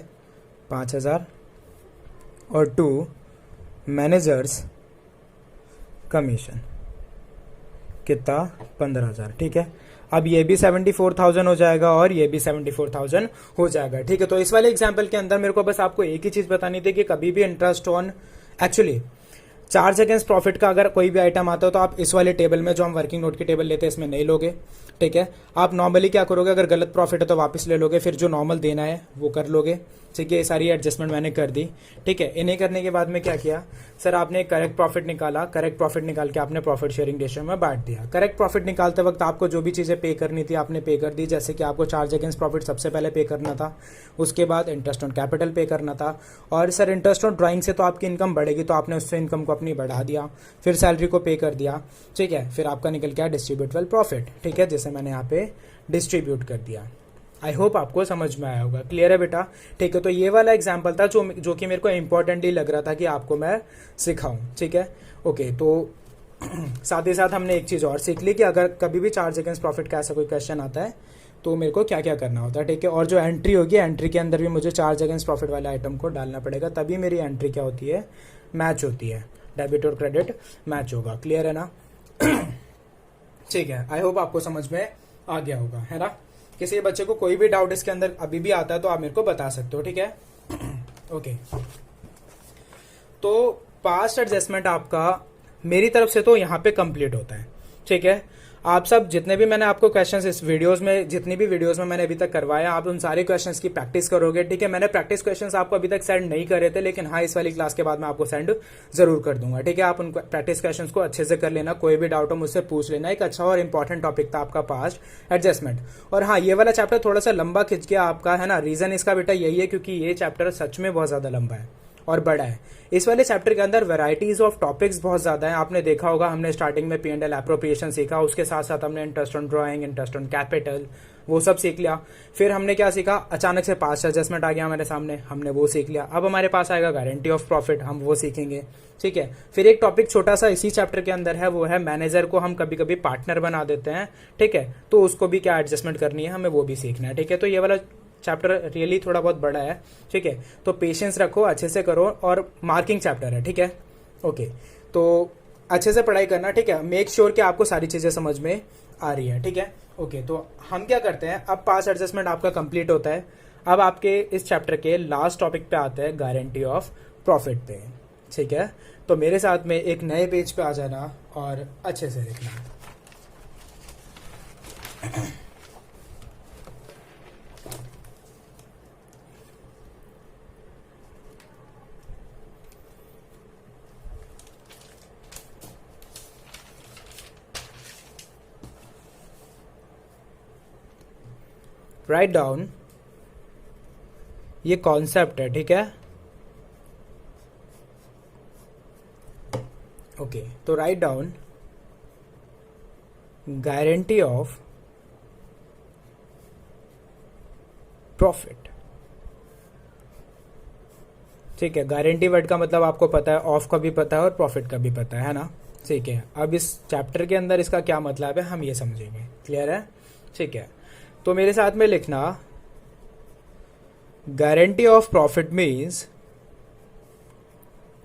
5,000 और टू मैनेजर्स कमीशन कितना 15,000, ठीक है। अब ये भी 74,000 हो जाएगा और ये भी 74,000 हो जाएगा, ठीक है। तो इस वाले एग्जाम्पल के अंदर मेरे को बस आपको एक ही चीज बतानी थी कि कभी भी interest on actually charge against profit का अगर कोई भी आइटम आता है तो आप इस वाले टेबल में जो हम वर्किंग नोट की टेबल लेते हैं इसमें नहीं लोगे, ठीक है। आप नॉर्मली क्या करोगे, अगर गलत प्रॉफिट है तो वापस ले लोगे, फिर जो नॉर्मल देना है वो कर लोगे, ठीक है, ये सारी एडजस्टमेंट मैंने कर दी। ठीक है, इन्हें करने के बाद में क्या किया सर, आपने करेक्ट प्रॉफिट निकाला, करेक्ट प्रॉफिट निकाल के आपने प्रॉफिट शेयरिंग रेशियो में बांट दिया। करेक्ट प्रॉफिट निकालते वक्त आपको जो भी चीज़ें पे करनी थी आपने पे कर दी, जैसे कि आपको चार्ज अगेंस्ट प्रॉफिट सबसे पहले पे करना था, उसके बाद इंटरेस्ट ऑन कैपिटल पे करना था, और सर इंटरेस्ट ऑन ड्राइंग से तो आपकी इनकम बढ़ेगी, तो आपने उससे इनकम को अपनी बढ़ा दिया, फिर सैलरी को पे कर दिया। ठीक है, फिर आपका निकल गया डिस्ट्रीब्यूटेबल प्रॉफिट। ठीक है, जैसे मैंने यहाँ पे डिस्ट्रीब्यूट कर दिया। आई होप आपको समझ में आया होगा। क्लियर है बेटा? ठीक है, तो ये वाला एग्जाम्पल था जो कि मेरे को इंपॉर्टेंटली लग रहा था कि आपको मैं सिखाऊं। ठीक है, ओके। तो साथ ही साथ हमने एक चीज़ और सीख ली कि अगर कभी भी चार्ज अगेंस्ट प्रॉफिट का ऐसा कोई क्वेश्चन आता है तो मेरे को क्या क्या करना होता है। ठीक है, और जो एंट्री होगी, एंट्री के अंदर भी मुझे चार्ज अगेंस्ट प्रॉफिट वाले आइटम को डालना पड़ेगा, तभी मेरी एंट्री क्या होती है, मैच होती है, डेबिट और क्रेडिट मैच होगा। क्लियर है ना? ठीक है, आई होप आपको समझ में आ गया होगा, है ना? किसी बच्चे को कोई भी डाउट इसके अंदर अभी भी आता है तो आप मेरे को बता सकते हो। ठीक है, ओके। तो पास्ट एडजस्टमेंट आपका मेरी तरफ से तो यहाँ पे कंप्लीट होता है। ठीक है, आप सब जितने भी मैंने आपको क्वेश्चंस इस वीडियोस में, जितनी भी वीडियोस में मैंने अभी तक करवाया, आप उन सारे क्वेश्चंस की प्रैक्टिस करोगे। ठीक है, मैंने प्रैक्टिस क्वेश्चंस आपको अभी तक सेंड नहीं करे थे, लेकिन हाँ, इस वाली क्लास के बाद मैं आपको सेंड जरूर कर दूंगा। ठीक है, आप उन प्रैक्टिस क्वेश्चंस को अच्छे से कर लेना, कोई भी डाउट हो मुझसे पूछ लेना। एक अच्छा और इंपॉर्टेंट टॉपिक था आपका पास्ट एडजस्टमेंट। और हाँ, ये वाला चैप्टर थोड़ा सा लंबा खिंच गया आपका, है ना? रीजन इसका बेटा यही है क्योंकि ये चैप्टर सच में बहुत ज्यादा लंबा है और बड़ा है। इस वाले चैप्टर के अंदर वैरायटीज ऑफ टॉपिक्स बहुत ज्यादा है। आपने देखा होगा, हमने स्टार्टिंग में P&L एप्रोप्रिएशन सीखा, उसके साथ साथ हमने interest on drawing, interest on capital, वो सब सीख लिया। फिर हमने क्या सीखा, अचानक से पास्ट एडजस्टमेंट आ गया हमारे सामने, हमने वो सीख लिया। अब हमारे पास आएगा गारंटी ऑफ प्रॉफिट, हम वो सीखेंगे। ठीक है, फिर एक टॉपिक छोटा सा इसी चैप्टर के अंदर है, वो है मैनेजर को हम कभी कभी पार्टनर बना देते हैं। ठीक है, तो उसको भी क्या एडजस्टमेंट करनी है, हमें वो भी सीखना है। ठीक है, तो ये वाला चैप्टर रियली थोड़ा बहुत बड़ा है। ठीक है, तो पेशेंस रखो, अच्छे से करो, और मार्किंग चैप्टर है। ठीक है, ओके। तो अच्छे से पढ़ाई करना। ठीक है, मेक श्योर कि आपको सारी चीजें समझ में आ रही है। ठीक है, ओके। तो हम क्या करते हैं, अब पास एडजस्टमेंट आपका कंप्लीट होता है। अब आपके इस चैप्टर के लास्ट टॉपिक पे आते हैं गारंटी ऑफ प्रॉफिट पे। ठीक है, तो मेरे साथ में एक नए पेज पे आ जाना और अच्छे से लिखना। राइट डाउन, ये कॉन्सेप्ट है। ठीक है, ओके। तो write down guarantee of profit. ठीक है, गारंटी वर्ड का मतलब आपको पता है, ऑफ का भी पता है और प्रॉफिट का भी पता है ना? ठीक है, अब इस चैप्टर के अंदर इसका क्या मतलब है हम ये समझेंगे। क्लियर है? ठीक है, तो मेरे साथ में लिखना, guarantee of profit means,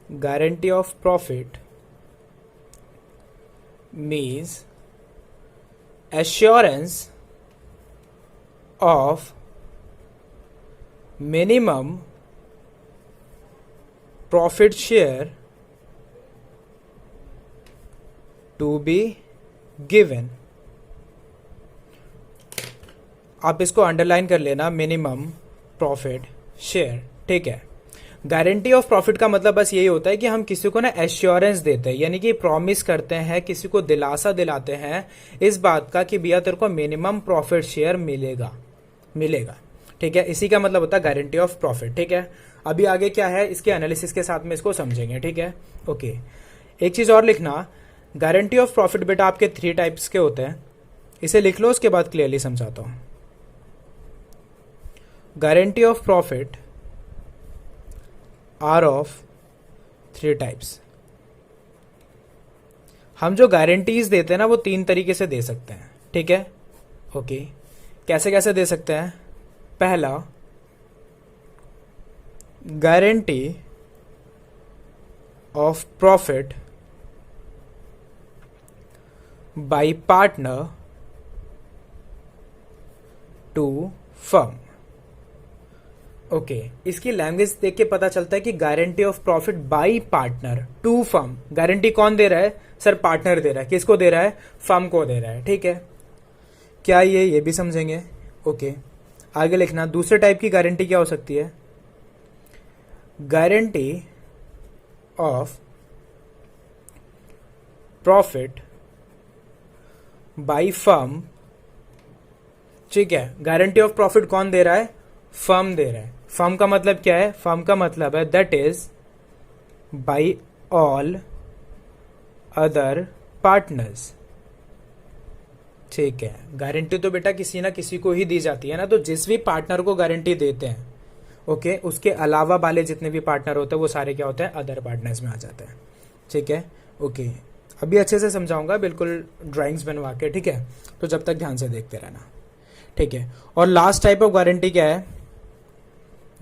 guarantee of profit means assurance of minimum profit share to be given। आप इसको अंडरलाइन कर लेना, मिनिमम प्रॉफिट शेयर। ठीक है, गारंटी ऑफ प्रॉफिट का मतलब बस यही होता है कि हम किसी को ना एश्योरेंस देते हैं, यानी कि प्रॉमिस करते हैं, किसी को दिलासा दिलाते हैं इस बात का कि भैया तेरे को मिनिमम प्रॉफिट शेयर मिलेगा। ठीक है, इसी का मतलब होता है गारंटी ऑफ प्रॉफिट। ठीक है, अभी आगे क्या है इसके एनालिसिस के साथ में इसको समझेंगे। ठीक है, ओके। एक चीज और लिखना, गारंटी ऑफ प्रॉफिट बेटा आपके 3 टाइप्स के होते हैं, इसे लिख लो, उसके बाद क्लियरली समझाता हूं। Guarantee of profit are of 3 types. हम जो गारंटीज देते हैं ना वो 3 तरीके से दे सकते हैं। ठीक है, ओके। कैसे कैसे दे सकते हैं? पहला, guarantee of profit by partner to firm. Okay, इसकी लैंग्वेज देख के पता चलता है कि guarantee of profit by partner to firm. Guarantee कौन दे रहा है सर? पार्टनर दे रहा है। किसको दे रहा है? फर्म को दे रहा है। ठीक है, क्या ये भी समझेंगे। ओके, आगे लिखना, दूसरे टाइप की गारंटी क्या हो सकती है? Guarantee of profit by firm, ठीक है। गारंटी ऑफ प्रॉफिट कौन दे रहा है? फर्म दे रहा है। फर्म का मतलब क्या है? फर्म का मतलब है that is by all other partners, ठीक है। गारंटी तो बेटा किसी ना किसी को ही दी जाती है ना, तो जिस भी पार्टनर को गारंटी देते हैं, ओके, उसके अलावा वाले जितने भी पार्टनर होते हैं वो सारे क्या होते हैं? अदर पार्टनर्स में आ जाते हैं, ठीक है। ओके, अभी अच्छे से समझाऊंगा, बिल्कुल ड्राइंग्स बनवा के, ठीक है। तो जब तक ध्यान से देखते रहना, ठीक है। और लास्ट टाइप ऑफ गारंटी क्या है?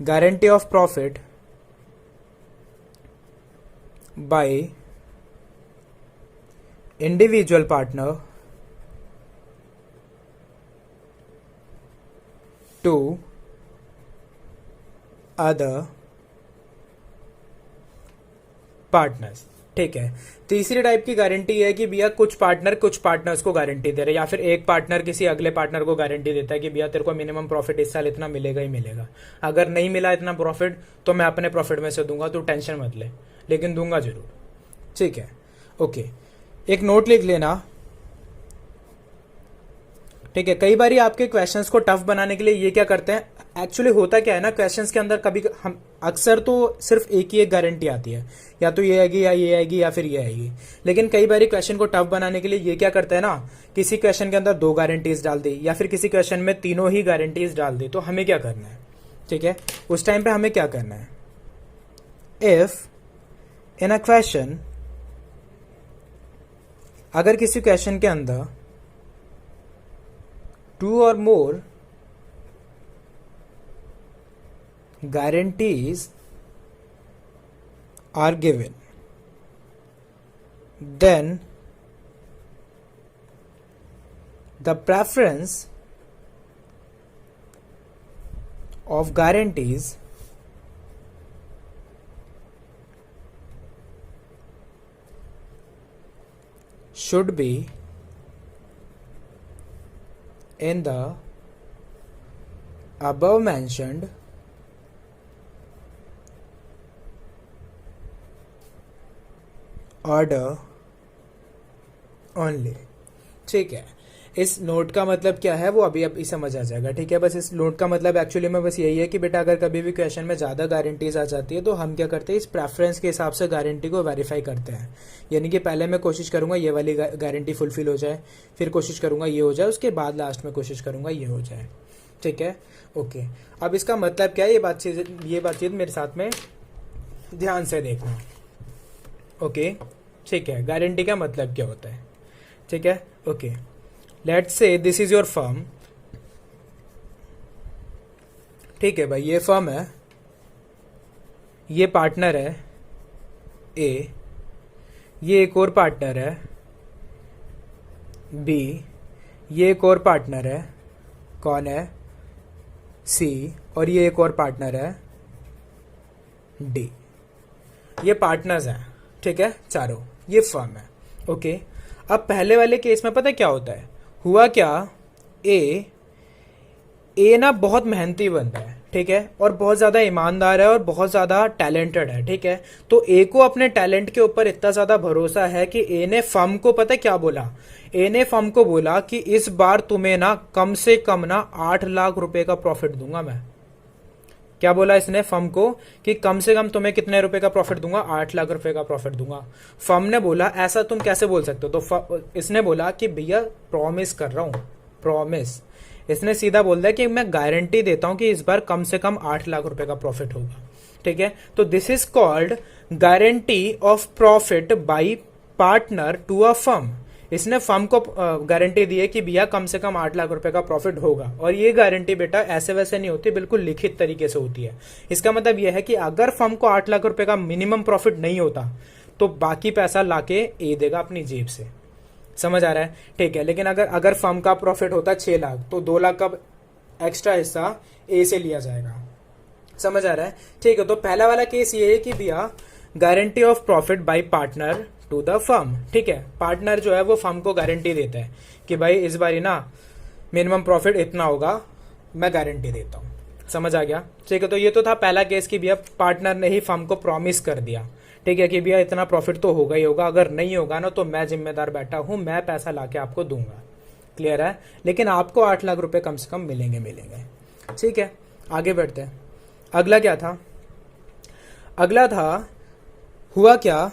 Guarantee of profit by individual partner to other partners, ठीक है। तीसरी टाइप की गारंटी है कि भैया कुछ पार्टनर्स को गारंटी दे रहे, या फिर एक पार्टनर किसी अगले पार्टनर को गारंटी देता है कि भैया तेरे को मिनिमम प्रॉफिट इस साल इतना मिलेगा ही मिलेगा, अगर नहीं मिला इतना प्रॉफिट तो मैं अपने प्रॉफिट में से दूंगा, तो टेंशन मत ले, लेकिन दूंगा जरूर, ठीक है। ओके, एक नोट लिख लेना, ठीक है। कई बार आपके क्वेश्चंस को टफ बनाने के लिए ये क्या करते हैं, एक्चुअली होता क्या है ना, क्वेश्चंस के अंदर कभी हम अक्सर तो सिर्फ एक ही एक गारंटी आती है, या तो ये आएगी या ये आएगी या फिर ये आएगी, लेकिन कई बार क्वेश्चन को टफ बनाने के लिए ये क्या करते हैं ना, किसी क्वेश्चन के अंदर 2 गारंटीज डाल दी, या फिर किसी क्वेश्चन में तीनों ही गारंटीज डाल दी। तो हमें क्या करना है, ठीक है, उस टाइम पे हमें क्या करना है? इफ इन अ क्वेश्चन, अगर किसी क्वेश्चन के अंदर 2 or more guarantees are given, then the preference of guarantees should be in the above mentioned order only, ठीक है। इस नोट का मतलब क्या है वो अभी समझ आ जाएगा, ठीक है। बस इस नोट का मतलब एक्चुअली में बस यही है कि बेटा अगर कभी भी क्वेश्चन में ज़्यादा गारंटीज आ जाती है तो हम क्या करते हैं, इस प्रेफरेंस के हिसाब से गारंटी को वेरीफाई करते हैं। यानी कि पहले मैं कोशिश करूंगा ये वाली गारंटी फुलफिल हो जाए, फिर कोशिश करूंगा ये हो जाए, उसके बाद लास्ट में कोशिश करूंगा ये हो जाए, ठीक है। ओके, अब इसका मतलब क्या है, ये बातचीत मेरे साथ में ध्यान से देखना, ओके, ठीक है। गारंटी का मतलब क्या होता है, ठीक है। Okay, let's say this is your firm, ठीक है भाई, ये फर्म है, ये पार्टनर है ए, ये एक और पार्टनर है बी, ये एक और पार्टनर है, कौन है? सी, और ये एक और पार्टनर है डी। ये पार्टनर्स हैं, ठीक है, चारों, ये फर्म है, ओके। अब पहले वाले केस में पता है क्या होता है, हुआ क्या, ए ना बहुत मेहनती बंदा है, ठीक है, और बहुत ज्यादा ईमानदार है और बहुत ज्यादा टैलेंटेड है, ठीक है। तो ए को अपने टैलेंट के ऊपर इतना ज्यादा भरोसा है कि ए ने फर्म को पता क्या बोला, ए ने फर्म को बोला कि इस बार तुम्हें ना कम से कम ना 8 लाख रुपए का प्रॉफिट दूंगा मैं। क्या बोला इसने फर्म को कि कम से कम तुम्हें कितने रुपए का प्रॉफिट दूंगा, 8 लाख रुपए का प्रॉफिट दूंगा। फर्म ने बोला ऐसा तुम कैसे बोल सकते हो, तो इसने बोला कि भैया प्रॉमिस कर रहा हूं, प्रॉमिस। इसने सीधा बोल दिया कि मैं गारंटी देता हूं कि इस बार कम से कम 8 लाख रुपए का प्रॉफिट होगा, ठीक है। तो this is called guarantee of profit by partner to a firm. इसने फर्म को गारंटी दी है कि भैया कम से कम 8 लाख रुपए का प्रॉफिट होगा, और ये गारंटी बेटा ऐसे वैसे नहीं होती, बिल्कुल लिखित तरीके से होती है। इसका मतलब यह है कि अगर फर्म को 8 लाख रुपए का मिनिमम प्रॉफिट नहीं होता तो बाकी पैसा लाके ए देगा अपनी जेब से, समझ आ रहा है, ठीक है। लेकिन अगर फर्म का प्रॉफिट होता 6 लाख तो 2 लाख का एक्स्ट्रा हिस्सा ए से लिया जाएगा, समझ आ रहा है, ठीक है। तो पहला वाला केस ये है कि भैया guarantee of profit by partner to the firm, ठीक है। पार्टनर जो है वो फर्म को गारंटी देता है कि भाई इस बारी ना मिनिमम प्रॉफिट इतना होगा, मैं गारंटी देता हूं। समझ आ गया? ठीक है, तो ये तो था पहला केस कि भैया पार्टनर ने ही फर्म को प्रॉमिस कर दिया, ठीक है, कि भैया इतना प्रॉफिट तो होगा ही होगा, अगर नहीं होगा ना तो मैं जिम्मेदार बैठा हूं, मैं पैसा लाके आपको दूंगा। क्लियर है? लेकिन आपको 8 लाख रुपए कम से कम मिलेंगे मिलेंगे। ठीक है, आगे बढ़ते हैं। अगला क्या था? अगला था, हुआ क्या,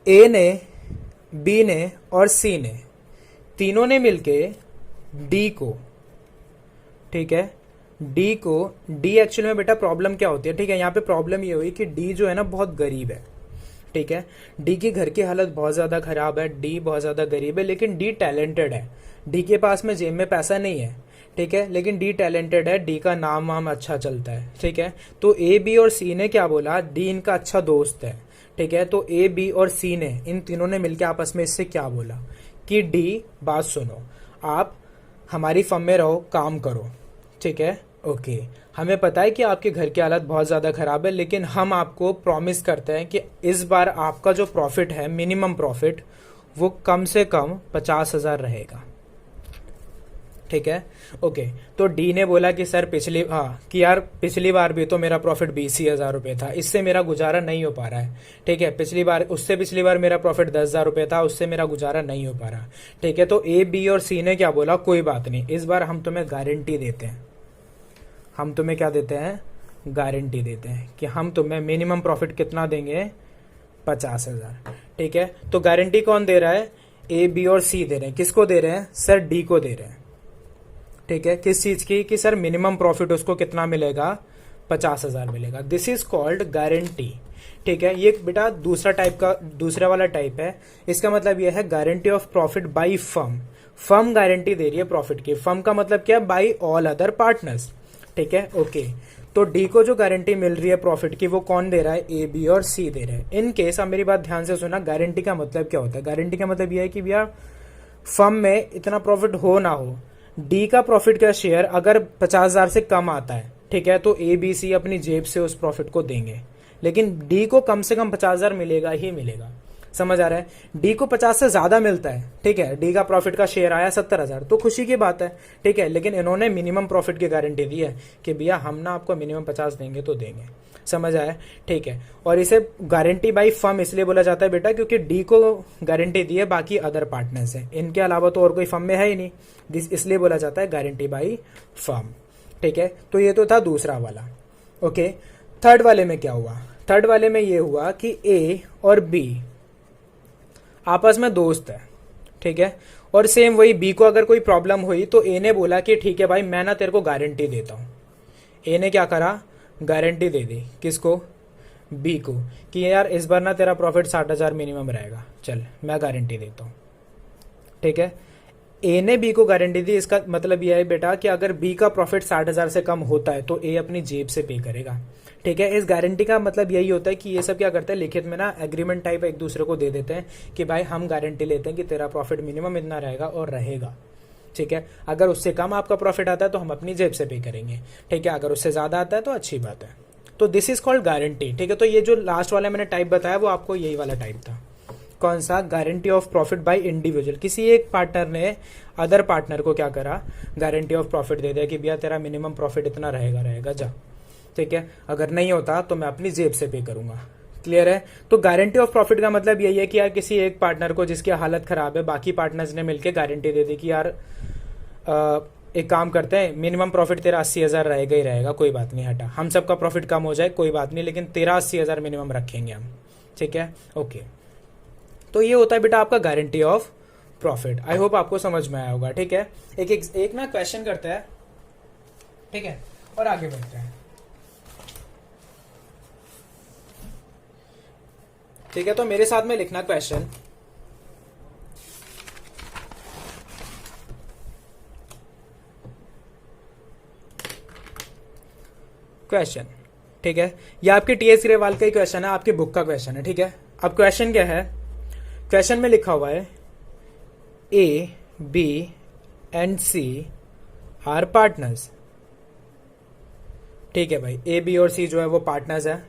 ए ने, बी ने और सी ने, तीनों ने मिलके डी को, ठीक है, डी को, डी एक्चुअल में बेटा प्रॉब्लम क्या होती है, ठीक है, यहाँ पे प्रॉब्लम ये हुई कि डी जो है ना बहुत गरीब है, ठीक है, डी की घर की हालत बहुत ज्यादा खराब है, डी बहुत ज्यादा गरीब है, लेकिन डी टैलेंटेड है, डी के पास में जेब में पैसा नहीं है, ठीक है, लेकिन डी टैलेंटेड है, डी का नाम वाम अच्छा चलता है, ठीक है, तो ए बी और सी ने क्या बोला, डी इनका अच्छा दोस्त है, ठीक है, तो ए बी और सी ने, इन तीनों ने मिलकर आपस में इससे क्या बोला कि डी, बात सुनो, आप हमारी फर्म में रहो, काम करो, ठीक है, ओके, हमें पता है कि आपके घर की हालत बहुत ज़्यादा ख़राब है, लेकिन हम आपको प्रॉमिस करते हैं कि इस बार आपका जो प्रॉफिट है, मिनिमम प्रॉफिट, वो कम से कम 50,000 रहेगा, ठीक है, ओके, तो डी ने बोला कि सर कि यार पिछली बार भी तो मेरा प्रॉफिट 20,000 रुपये था, इससे मेरा गुजारा नहीं हो पा रहा है, ठीक है, पिछली बार मेरा प्रॉफिट 10,000 रुपये था, उससे मेरा गुजारा नहीं हो पा रहा, ठीक है, तो ए बी और सी ने क्या बोला, कोई बात नहीं, इस बार हम तुम्हें गारंटी देते हैं, हम तुम्हें क्या देते हैं, गारंटी देते हैं कि हम तुम्हें मिनिमम प्रॉफिट कितना देंगे, 50,000, ठीक है, तो गारंटी कौन दे रहा है, ए बी और सी दे रहे हैं, किसको दे रहे हैं, सर डी को दे रहे हैं, ठीक है, किस चीज की, कि सर मिनिमम प्रॉफिट उसको कितना मिलेगा, 50,000 मिलेगा, दिस इज कॉल्ड गारंटी, ठीक है, ये बेटा दूसरा वाला टाइप है, इसका मतलब यह है guarantee of profit by firm, firm guarantee दे रही है प्रॉफिट की, फर्म का मतलब क्या, बाई ऑल अदर पार्टनर्स, ठीक है, ओके, तो डी को जो गारंटी मिल रही है प्रॉफिट की, वो कौन दे रहा है, ए बी और सी दे रहे हैं। इन केस, अब मेरी बात ध्यान से सुना, गारंटी का मतलब क्या होता है, गारंटी का मतलब यह है कि भैया फर्म में इतना प्रॉफिट हो ना हो, डी का प्रॉफिट का शेयर अगर 50,000 से कम आता है, ठीक है, तो ए बी सी अपनी जेब से उस प्रॉफिट को देंगे, लेकिन डी को कम से कम 50,000 मिलेगा ही मिलेगा, समझ आ रहा है, डी को 50 से ज्यादा मिलता है, ठीक है, डी का प्रॉफिट का शेयर आया 70,000, तो खुशी की बात है, ठीक है, लेकिन इन्होंने मिनिमम प्रॉफिट की गारंटी दी है कि भैया हम ना आपको मिनिमम 50 देंगे तो देंगे, समझ आया, ठीक है, और इसे गारंटी बाई फर्म इसलिए बोला जाता है बेटा क्योंकि डी को गारंटी दी है, बाकी अदर पार्टनर्स है, इनके अलावा तो और कोई फर्म में है ही नहीं, इसलिए बोला जाता है गारंटी बाई फर्म, ठीक है, तो ये तो था दूसरा वाला, ओके। थर्ड वाले में क्या हुआ, थर्ड वाले में ये हुआ कि ए और बी आपस में दोस्त है, ठीक है, और सेम वही बी को अगर कोई प्रॉब्लम हुई तो ए ने बोला कि ठीक है भाई मैं ना तेरे को गारंटी देता हूं, ए ने क्या करा, गारंटी दे दी, किसको, बी को, कि यार इस बार ना तेरा प्रॉफिट 60,000 मिनिमम रहेगा, चल मैं गारंटी देता हूं, ठीक है, ए ने बी को गारंटी दी, इसका मतलब यह है बेटा कि अगर बी का प्रॉफिट 60,000 से कम होता है तो ए अपनी जेब से पे करेगा, ठीक है, इस गारंटी का मतलब यही होता है कि ये सब क्या करते हैं, लिखित में ना एग्रीमेंट टाइप एक दूसरे को दे देते हैं कि भाई हम गारंटी लेते हैं कि तेरा प्रॉफिट मिनिमम इतना रहेगा और रहेगा, ठीक है, अगर उससे कम आपका प्रॉफिट आता है तो हम अपनी जेब से पे करेंगे, ठीक है, अगर उससे ज्यादा आता है तो अच्छी बात है, तो दिस इज कॉल्ड गारंटी, ठीक है, तो ये जो लास्ट वाला मैंने टाइप बताया वो आपको यही वाला टाइप था, कौन सा, guarantee of profit by individual, किसी एक पार्टनर ने अदर पार्टनर को क्या करा, गारंटी ऑफ प्रॉफिट दे दिया कि भैया तेरा मिनिमम प्रॉफिट इतना रहेगा जा, ठीक है, अगर नहीं होता तो मैं अपनी जेब से पे करूंगा, क्लियर है, तो गारंटी ऑफ प्रॉफिट का मतलब यही है कि यार किसी एक पार्टनर को जिसकी हालत खराब है, बाकी पार्टनर्स ने मिलकर गारंटी दे दी कि यार एक काम करते हैं, मिनिमम प्रॉफिट तेरा 80,000 रहेगा ही रहेगा, कोई बात नहीं, हटा, हम सबका प्रॉफिट कम हो जाए कोई बात नहीं, लेकिन तेरा 80,000 मिनिमम रखेंगे हम, ठीक है, ओके, तो ये होता है बेटा आपका guarantee of profit, I hope आपको समझ में आया होगा, ठीक है, एक ना क्वेश्चन करते हैं, ठीक है, और आगे बढ़ते हैं, ठीक है, तो मेरे साथ में लिखना क्वेश्चन, ठीक है, ये आपके टीएस ग्रेवाल का ही क्वेश्चन है, आपकी बुक का क्वेश्चन है, ठीक है, अब क्वेश्चन क्या है, क्वेश्चन में लिखा हुआ है A B and C are partners, ठीक है भाई, ए बी और सी जो है वो पार्टनर्स है,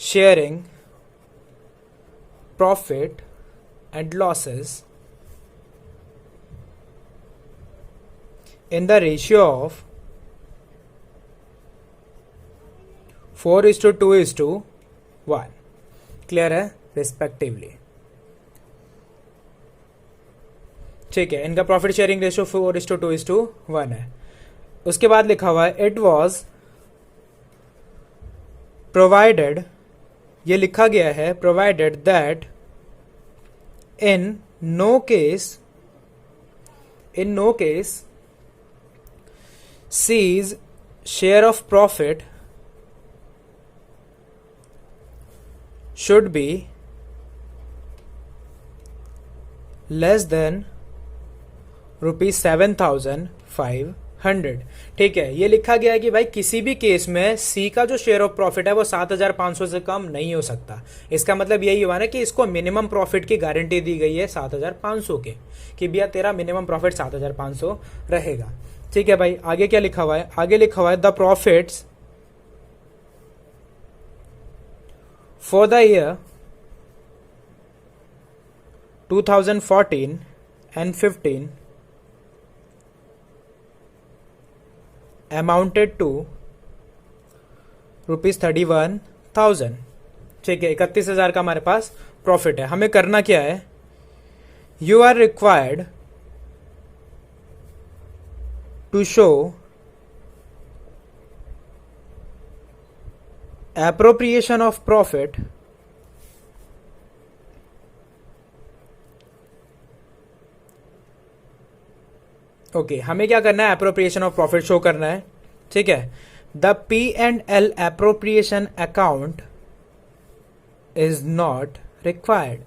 sharing profit and losses in the ratio of 4:2:1. Clear है? रिस्पेक्टिवली. ठीक है, इनका प्रॉफिट शेयरिंग रेशियो 4:2:1 है. उसके बाद लिखा हुआ है इट वॉज प्रोवाइडेड, ये लिखा गया है provided that in no case C's share of profit should be less than ₹7,500. ठीक है, ये लिखा गया है कि भाई किसी भी केस में सी का जो शेयर ऑफ प्रॉफिट है वो 7,500 से कम नहीं हो सकता. इसका मतलब यही हुआ ना कि इसको मिनिमम प्रॉफिट की गारंटी दी गई है 7,500 के, कि भैया तेरा मिनिमम प्रॉफिट 7,500 रहेगा. ठीक है भाई, आगे क्या लिखा हुआ है? आगे लिखा हुआ है the profits for the year 2014 and 15 amounted to ₹31,000. ठीक है, 31,000 का हमारे पास प्रॉफिट है. हमें करना क्या है? You are required to show appropriation of profit okay, हमें क्या करना है? एप्रोप्रिएशन ऑफ प्रॉफिट शो करना है. ठीक है, the P&L appropriation account is not required.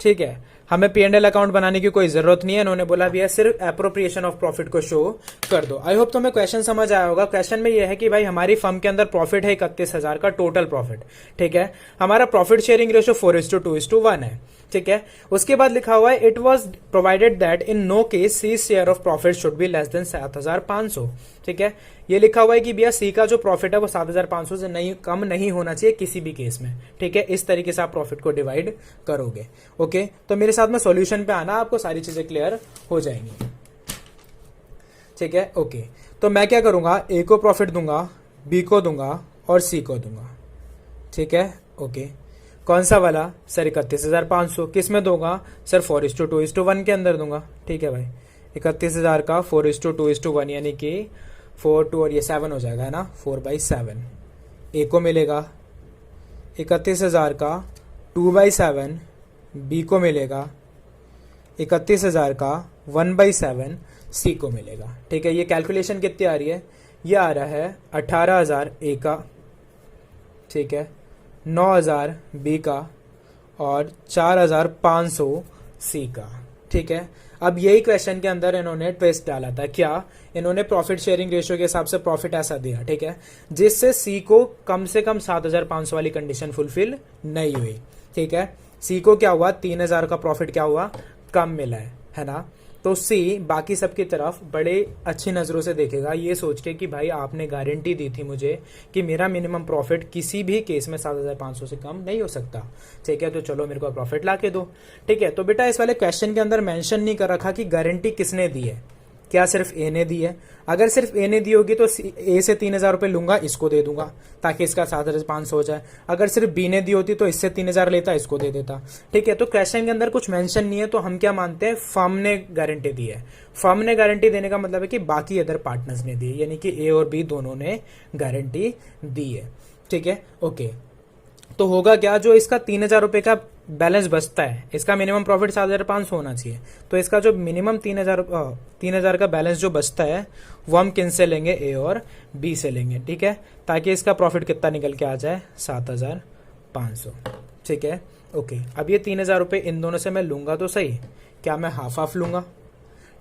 ठीक है, हमें P&L अकाउंट बनाने की कोई जरूरत नहीं है. इन्होंने बोला भैया सिर्फ एप्रोप्रिएशन ऑफ प्रॉफिट को शो कर दो. आई होप तुम्हें क्वेश्चन समझ आया होगा. क्वेश्चन में यह है कि भाई हमारी फर्म के अंदर प्रॉफिट है 31,000 का टोटल प्रॉफिट. ठीक है, हमारा प्रॉफिट शेयरिंग रेशियो 4:2:1 है. ठीक है, उसके बाद लिखा हुआ है it was provided that in no case C share of profit should be less than 7,500. ठीक है, ये लिखा हुआ है कि भैया सी का जो प्रॉफिट है वो 7,500 से नहीं कम नहीं होना चाहिए किसी भी केस में. ठीक है, इस तरीके से आप प्रॉफिट को डिवाइड करोगे. ओके, तो मेरे साथ में सॉल्यूशन पे आना, आपको सारी चीजें क्लियर हो जाएंगी. ठीक है, ओके, तो मैं क्या करूंगा? ए को प्रॉफिट दूंगा, बी को दूंगा और सी को दूंगा. ठीक है, ओके, कौन सा वाला? सर 31,500. किस में दूंगा? सर 4:2:1 के अंदर दूंगा. ठीक है भाई, 31,000 का 4:2:1 यानी कि 4 2 और ये 7 हो जाएगा, है ना, 4/7. ए को मिलेगा 31,000 का 2/7. बी को मिलेगा 31,000 का 1/7. सी को मिलेगा. ठीक है, ये कैलकुलेशन कितनी आ रही है? ये आ रहा है 18,000 ए का. ठीक है, 9,000 बी का और 4,500 सी का. ठीक है, अब यही क्वेश्चन के अंदर इन्होंने ट्विस्ट डाला था. क्या? इन्होंने प्रॉफिट शेयरिंग रेशियो के हिसाब से प्रॉफिट ऐसा दिया. ठीक है, जिससे सी को कम से कम 7,500 वाली कंडीशन फुलफिल नहीं हुई. ठीक है, सी को क्या हुआ? 3,000 का प्रॉफिट क्या हुआ? कम मिला है ना. तो सी बाकी सबकी तरफ बड़े अच्छी नज़रों से देखेगा, ये सोच के कि भाई आपने गारंटी दी थी मुझे कि मेरा मिनिमम प्रॉफिट किसी भी केस में 7,500 से कम नहीं हो सकता. ठीक है, तो चलो मेरे को प्रॉफिट ला के दो. ठीक है, तो बेटा इस वाले क्वेश्चन के अंदर मेंशन नहीं कर रखा कि गारंटी किसने दी है. क्या सिर्फ ए ने दी है? अगर सिर्फ ए ने दी होगी तो ए से 3,000 रुपये लूंगा, इसको दे दूंगा ताकि इसका 7,500 हो जाए. अगर सिर्फ बी ने दी होती तो इससे 3,000 लेता, इसको दे देता. ठीक है, तो क्वेश्चन के अंदर कुछ मेंशन नहीं है, तो हम क्या मानते हैं? फर्म ने गारंटी दी है. फर्म ने गारंटी देने का मतलब है कि बाकी अदर पार्टनर्स ने दी है, यानी कि ए और बी दोनों ने गारंटी दी है. ठीक है, ओके, तो होगा क्या? जो इसका 3,000 रुपये का बैलेंस बचता है, इसका मिनिमम प्रॉफिट 7,500 होना चाहिए, तो इसका जो मिनिमम 3,000 का बैलेंस जो बचता है वो हम किन से लेंगे? ए और बी से लेंगे. ठीक है, ताकि इसका प्रॉफिट कितना निकल के आ जाए? 7,500. ठीक है, ओके, अब ये 3,000 रुपये इन दोनों से मैं लूंगा तो सही, क्या मैं हाफ हाफ लूंगा?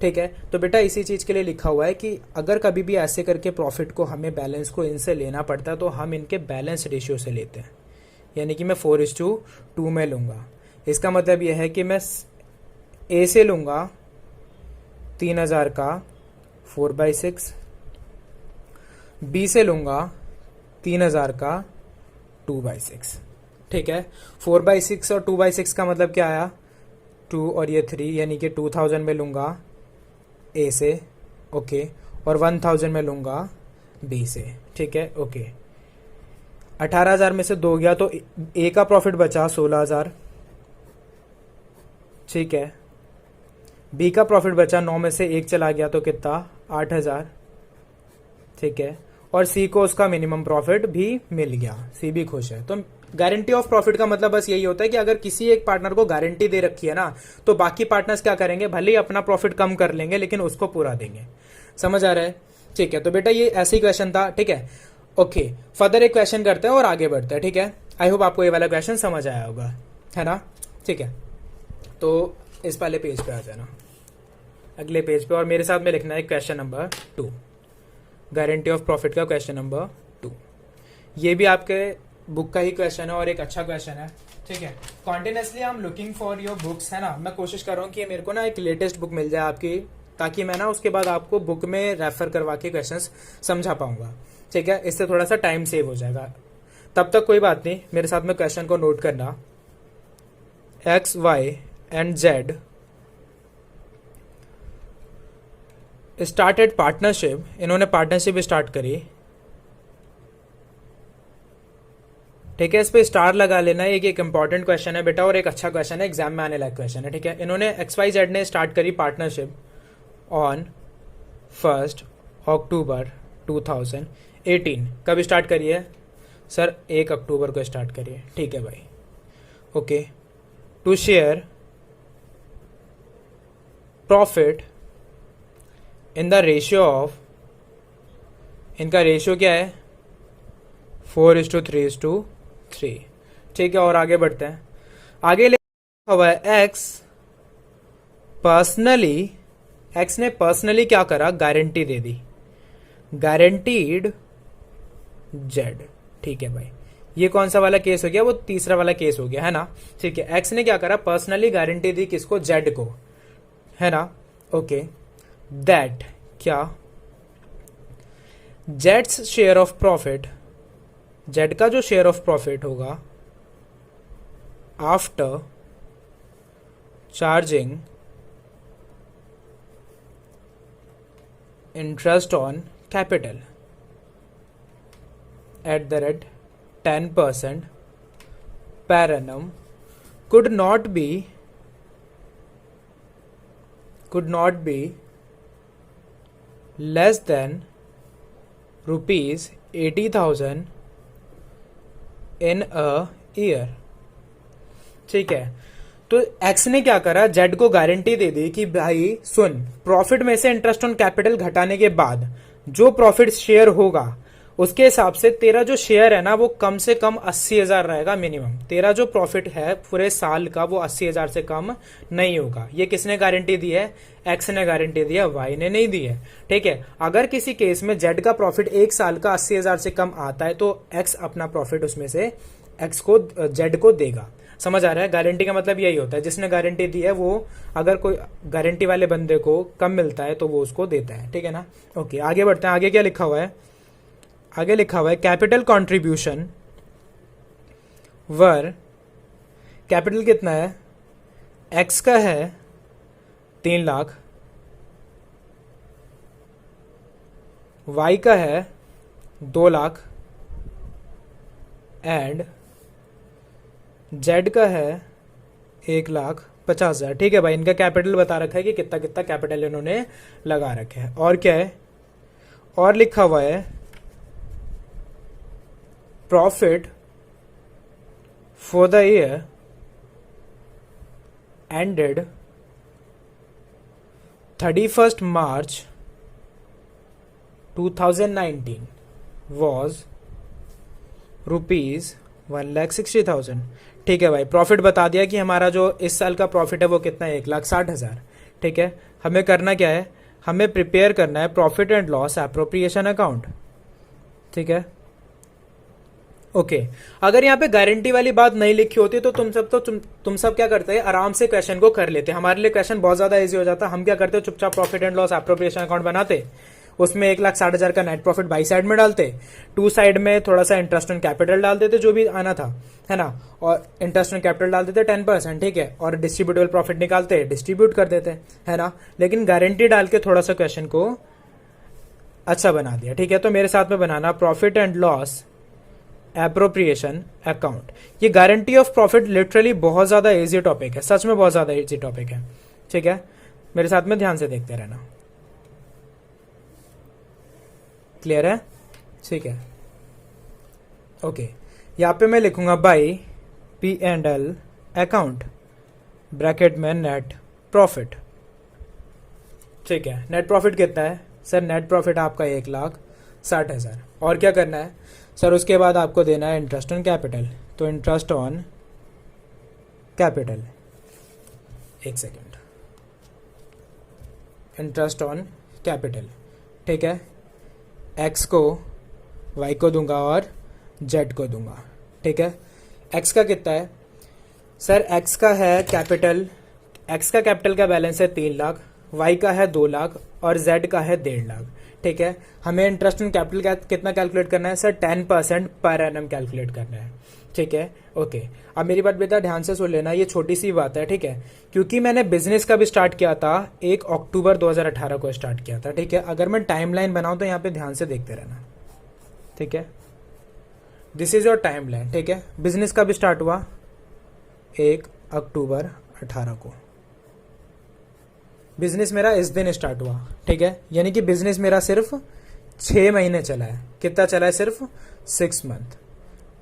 ठीक है, तो बेटा इसी चीज़ के लिए लिखा हुआ है कि अगर कभी भी ऐसे करके प्रॉफिट को हमें बैलेंस को इनसे लेना पड़ता है तो हम इनके बैलेंस रेशियो से लेते हैं, यानी कि मैं 4:2 में लूँगा. इसका मतलब यह है कि मैं ए से लूँगा 3,000 का 4/6, बी से लूँगा 3,000 का 2/6. ठीक है, 4/6 और 2/6 का मतलब क्या आया? 2 और ये 3, यानी कि 2,000 में लूँगा ए से. ओके, और 1000 मैं लूंगा बी से, ठीक है। ओके, 18,000 में से 2 गया तो ए का प्रॉफिट बचा 16,000, ठीक है। बी का प्रॉफिट बचा 9 में से 1 चला गया तो कितना, 8,000, ठीक है। और सी को उसका मिनिमम प्रॉफिट भी मिल गया, सी भी खुश है। तो गारंटी ऑफ प्रॉफिट का मतलब बस यही होता है कि अगर किसी एक पार्टनर को गारंटी दे रखी है ना, तो बाकी पार्टनर्स क्या करेंगे, भले ही अपना प्रॉफिट कम कर लेंगे लेकिन उसको पूरा देंगे। समझ आ रहा है, ठीक है। तो बेटा ये ऐसे ही क्वेश्चन था, ठीक है। ओके, फर्दर एक क्वेश्चन करते हैं और आगे बढ़ते हैं, ठीक है। आई होप आपको ये वाला क्वेश्चन समझ आया होगा, है ना, ठीक है। तो इस वाले पेज पे आ जाना, अगले पेज पे, और मेरे साथ में लिखना है question number 2, guarantee of profit का क्वेश्चन नंबर 2। ये भी आपके बुक का ही क्वेश्चन है और एक अच्छा क्वेश्चन है, ठीक है। Continuously I am looking for your books, है ना। मैं कोशिश कर रहा हूँ कि मेरे को ना एक लेटेस्ट बुक मिल जाए आपकी, ताकि मैं ना उसके बाद आपको बुक में रेफर करवा के क्वेश्चंस समझा पाऊंगा, ठीक है। इससे थोड़ा सा टाइम सेव हो जाएगा। तब तक कोई बात नहीं, मेरे साथ में क्वेश्चन को नोट करना। X, Y and Z started partnership, इन्होंने पार्टनरशिप स्टार्ट करी, ठीक है। इस पे स्टार लगा लेना है। एक इंपॉर्टेंट क्वेश्चन है बेटा और एक अच्छा क्वेश्चन है, एग्जाम में आने लायक क्वेश्चन है, ठीक है। इन्होंने XYZ ने स्टार्ट करी पार्टनरशिप ऑन 1 अक्टूबर 2018। कब स्टार्ट करी है सर, 1 अक्टूबर को स्टार्ट करिए, ठीक है भाई। Okay, to share profit in the ratio of, इनका रेशियो क्या है, 4:3:3, ठीक है। और आगे बढ़ते हैं, आगे लिखा हुआ है एक्स पर्सनली, एक्स ने पर्सनली क्या करा, गारंटी दे दी, गारंटीड जेड, ठीक है भाई। ये कौन सा वाला केस हो गया, वो तीसरा वाला केस हो गया, है ना, ठीक है। एक्स ने क्या करा, पर्सनली गारंटी दी किसको, जेड को, है ना। ओके, दैट क्या, Jades share of profit, Z का जो शेयर ऑफ प्रॉफिट होगा after charging interest on capital @ 10% per annum could not be less than rupees 80,000 in a year, ठीक है। तो एक्स ने क्या करा, जेड को गारंटी दे दी कि भाई सुन, प्रॉफिट में से इंटरेस्ट ऑन कैपिटल घटाने के बाद जो प्रॉफिट शेयर होगा उसके हिसाब से तेरा जो शेयर है ना वो कम से कम 80,000 रहेगा मिनिमम। तेरा जो प्रॉफिट है पूरे साल का वो 80,000 से कम नहीं होगा। ये किसने गारंटी दी है, एक्स ने गारंटी दी है, वाई ने नहीं दी है, ठीक है। अगर किसी केस में जेड का प्रॉफिट एक साल का 80,000 से कम आता है तो एक्स अपना प्रॉफिट उसमें से एक्स को, जेड को देगा। समझ आ रहा है, गारंटी का मतलब यही होता है, जिसने गारंटी दी है वो अगर कोई गारंटी वाले बंदे को कम मिलता है तो वो उसको देता है, ठीक है ना। ओके, आगे बढ़ते हैं। आगे क्या लिखा हुआ है, आगे लिखा हुआ है कैपिटल कंट्रीब्यूशन वर, कैपिटल कितना है, एक्स का है 3 लाख, वाई का है 2 लाख एंड जेड का है 1,50,000, ठीक है भाई। इनका कैपिटल बता रखा है कि कितना कितना कैपिटल इन्होंने लगा रखा है। और क्या है, और लिखा हुआ है profit for the year ended 31 March 2019 was ₹1,60,000, ठीक है भाई। प्रॉफिट बता दिया कि हमारा जो इस साल का प्रॉफिट है वो कितना है, 1,60,000, ठीक है। हमें करना क्या है, हमें प्रिपेयर करना है profit and loss appropriation account, ठीक है। ओके, अगर यहाँ पे गारंटी वाली बात नहीं लिखी होती तो तुम सब क्या करते हैं, आराम से क्वेश्चन को कर लेते। हमारे लिए क्वेश्चन बहुत ज्यादा इजी हो जाता। हम क्या करते, चुपचाप profit and loss appropriation account बनाते, उसमें 1,60,000 का नेट प्रॉफिट बाई साइड में डालते, टू साइड में थोड़ा सा इंटरेस्ट ऑन कैपिटल डाल देते जो भी आना था, है ना, और इंटरेस्ट ऑन कैपिटल डाल देते 10%, ठीक है। और डिस्ट्रीब्यूटेबल प्रॉफिट निकालते, डिस्ट्रीब्यूट कर देते, है ना। लेकिन गारंटी डाल के थोड़ा सा क्वेश्चन को अच्छा बना दिया, ठीक है। तो मेरे साथ में बनाना profit and loss appropriation account. ये गारंटी ऑफ प्रॉफिट लिटरली बहुत ज्यादा इजी टॉपिक है, सच में बहुत ज्यादा इजी टॉपिक है, ठीक है। मेरे साथ में ध्यान से देखते रहना, क्लियर है, ठीक है। ओके, यहाँ पे मैं लिखूंगा बाई P&L अकाउंट, ब्रैकेट में नेट प्रॉफिट, ठीक है। नेट प्रॉफिट कितना है सर? नेट प्रॉफिट आपका 1,60,000। और क्या करना है सर? उसके बाद आपको देना है इंटरेस्ट ऑन कैपिटल। तो इंटरेस्ट ऑन कैपिटल, एक सेकेंड, इंटरेस्ट ऑन कैपिटल, ठीक है। एक्स को वाई को दूंगा और जेड को दूंगा, ठीक है। एक्स का कितना है सर? एक्स का है कैपिटल, एक्स का कैपिटल का बैलेंस है 3 लाख, वाई का है 2 लाख और जेड का है 1.5 लाख, ठीक है। हमें इंटरेस्ट ऑन कैपिटल कितना कैलकुलेट करना है सर? 10% पर एनम कैलकुलेट करना है, ठीक है। ओके, अब मेरी बात बेटा ध्यान से सुन लेना, ये छोटी सी बात है, ठीक है। क्योंकि मैंने बिजनेस का भी स्टार्ट किया था 1 अक्टूबर 2018 को स्टार्ट किया था, ठीक है। अगर मैं टाइमलाइन बनाऊं तो यहाँ पे ध्यान से देखते रहना, ठीक है। दिस इज योर टाइमलाइन, ठीक है। बिजनेस का भी स्टार्ट हुआ 1 अक्टूबर 18 को, बिजनेस मेरा इस दिन स्टार्ट हुआ, ठीक है। यानी कि बिजनेस मेरा सिर्फ 6 महीने चला है। कितना चला है? सिर्फ 6 मंथ,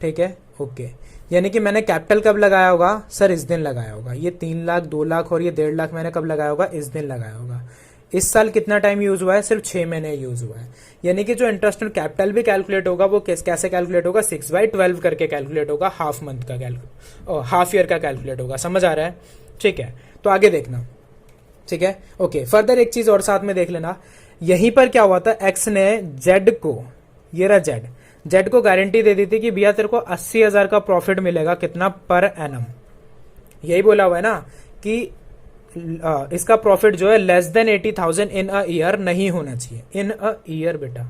ठीक है। ओके, यानी कि मैंने कैपिटल कब लगाया होगा सर? इस दिन लगाया होगा। ये 3 लाख 2 लाख और ये 1.5 लाख मैंने कब लगाया होगा? इस दिन लगाया होगा। इस साल कितना टाइम यूज हुआ है? सिर्फ 6 महीने यूज हुआ है। यानी कि जो इंटरेस्ट ऑन कैपिटल भी कैलकुलेट होगा वो कैसे कैलकुलेट होगा? 6/12 करके कैलकुलेट होगा, हाफ मंथ का हाफ ईयर का कैलकुलेट होगा। समझ आ रहा है, ठीक है। तो आगे देखना, ठीक है। ओके, फर्दर एक चीज और साथ में देख लेना, यहीं पर क्या हुआ था? एक्स ने जेड को, ये रहा जेड को गारंटी दे दी थी कि भैया तेरे को 80,000 का प्रॉफिट मिलेगा, कितना? Per annum. यही बोला हुआ है ना कि इसका प्रॉफिट जो है less than 80,000 in a year नहीं होना चाहिए। इन अ ईयर बेटा,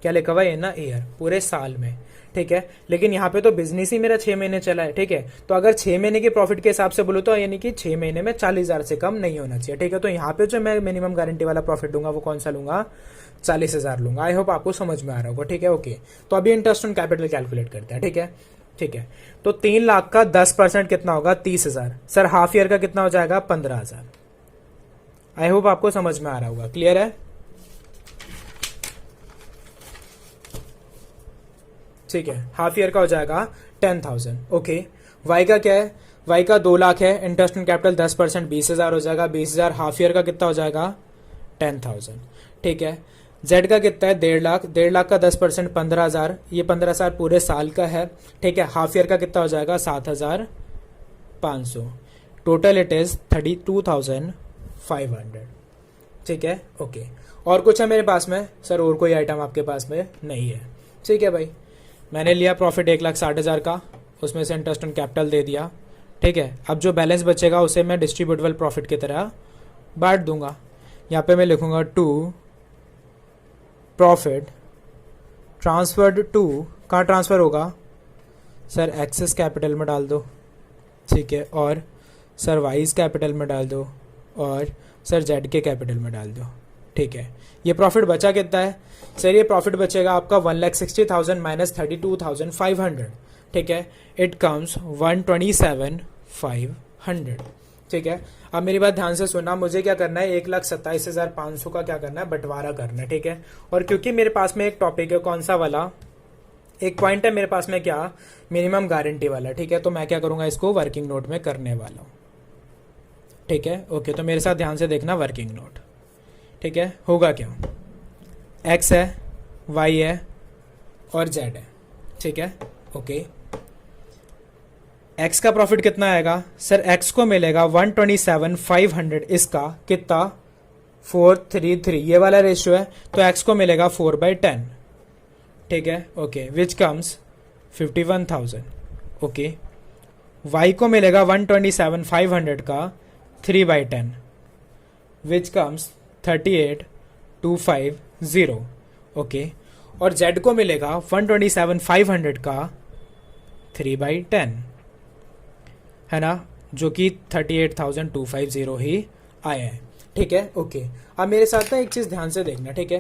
क्या लिखा हुआ है? इन अ ईयर, पूरे साल में, ठीक है। लेकिन यहाँ पे तो बिजनेस ही मेरा 6 महीने चला है, ठीक है। तो अगर 6 महीने के प्रॉफिट के हिसाब से बोलो तो यानी कि 6 महीने में 40,000 से कम नहीं होना चाहिए, ठीक है। तो यहाँ पे जो मैं मिनिमम गारंटी वाला प्रॉफिट दूंगा वो कौन सा लूंगा? 40,000 लूंगा। आई होप आपको समझ में आ रहा होगा, ठीक है। ओके, तो अभी इंटरेस्ट ऑन कैपिटल कैलकुलेट करते हैं, ठीक है, ठीक है। तो 3 लाख का 10% कितना होगा? 30,000। सर हाफ ईयर का कितना हो जाएगा? 15,000। आई होप आपको समझ में आ रहा होगा, क्लियर है, ठीक है। हाफ ईयर का हो जाएगा 10,000। ओके, वाई का क्या है? वाई का 2 लाख है, इंटरेस्ट ऑन कैपिटल 10% 20,000 हो जाएगा। 20,000 हाफ ईयर का कितना हो जाएगा? 10,000, ठीक है। जेड का कितना है? 1.5 लाख, 1.5 लाख का 10% 15,000, ये 15,000 पूरे साल का है, ठीक है। हाफ ईयर का कितना हो जाएगा? 7,500। टोटल इट इज 32,500, ठीक है। ओके, और कुछ है मेरे पास में सर? और कोई आइटम आपके पास में नहीं है, ठीक है भाई। मैंने लिया प्रॉफिट 1,60,000 का, उसमें से इंटरेस्ट ऑन कैपिटल दे दिया, ठीक है। अब जो बैलेंस बचेगा उसे मैं डिस्ट्रीब्यूटेबल प्रॉफिट की तरह बांट दूंगा। यहाँ पे मैं लिखूंगा टू प्रॉफिट ट्रांसफर्ड टू, कहाँ ट्रांसफर होगा सर? एक्सेस कैपिटल में डाल दो, ठीक है। और सर वाइज कैपिटल में डाल दो और सर जेड के कैपिटल में डाल दो, ठीक है। ये प्रॉफिट बचा कितना है सर? ये प्रॉफिट बचेगा आपका 1,60,000 माइनस 32,500, ठीक है। इट कम्स 127,500, ठीक है। अब मेरी बात ध्यान से सुनना, मुझे क्या करना है? 1,27,500 का क्या करना है? बंटवारा करना है, ठीक है। और क्योंकि मेरे पास में एक टॉपिक है, कौन सा वाला? एक पॉइंट है मेरे पास में, क्या? मिनिमम गारंटी वाला, ठीक है। तो मैं क्या करूंगा? इसको वर्किंग नोट में करने वाला हूं, ठीक है। ओके, तो मेरे साथ ध्यान से देखना वर्किंग नोट, ठीक है। होगा क्या? एक्स है, वाई है और जेड है, ठीक है। ओके, एक्स का प्रॉफिट कितना आएगा सर? एक्स को मिलेगा 127,500, इसका कितना? 433, ये वाला रेशियो है, तो एक्स को मिलेगा 4/10, ठीक है। Okay, which comes 51,000। Okay, Y को मिलेगा 127,500 का 3/10, विच कम्स 38,250। ओके, और जेड को मिलेगा 127,500 का 3/10, है ना, जो कि 38,250 ही आया है, ठीक है। ओके, अब मेरे साथ ना एक चीज ध्यान से देखना, ठीक है।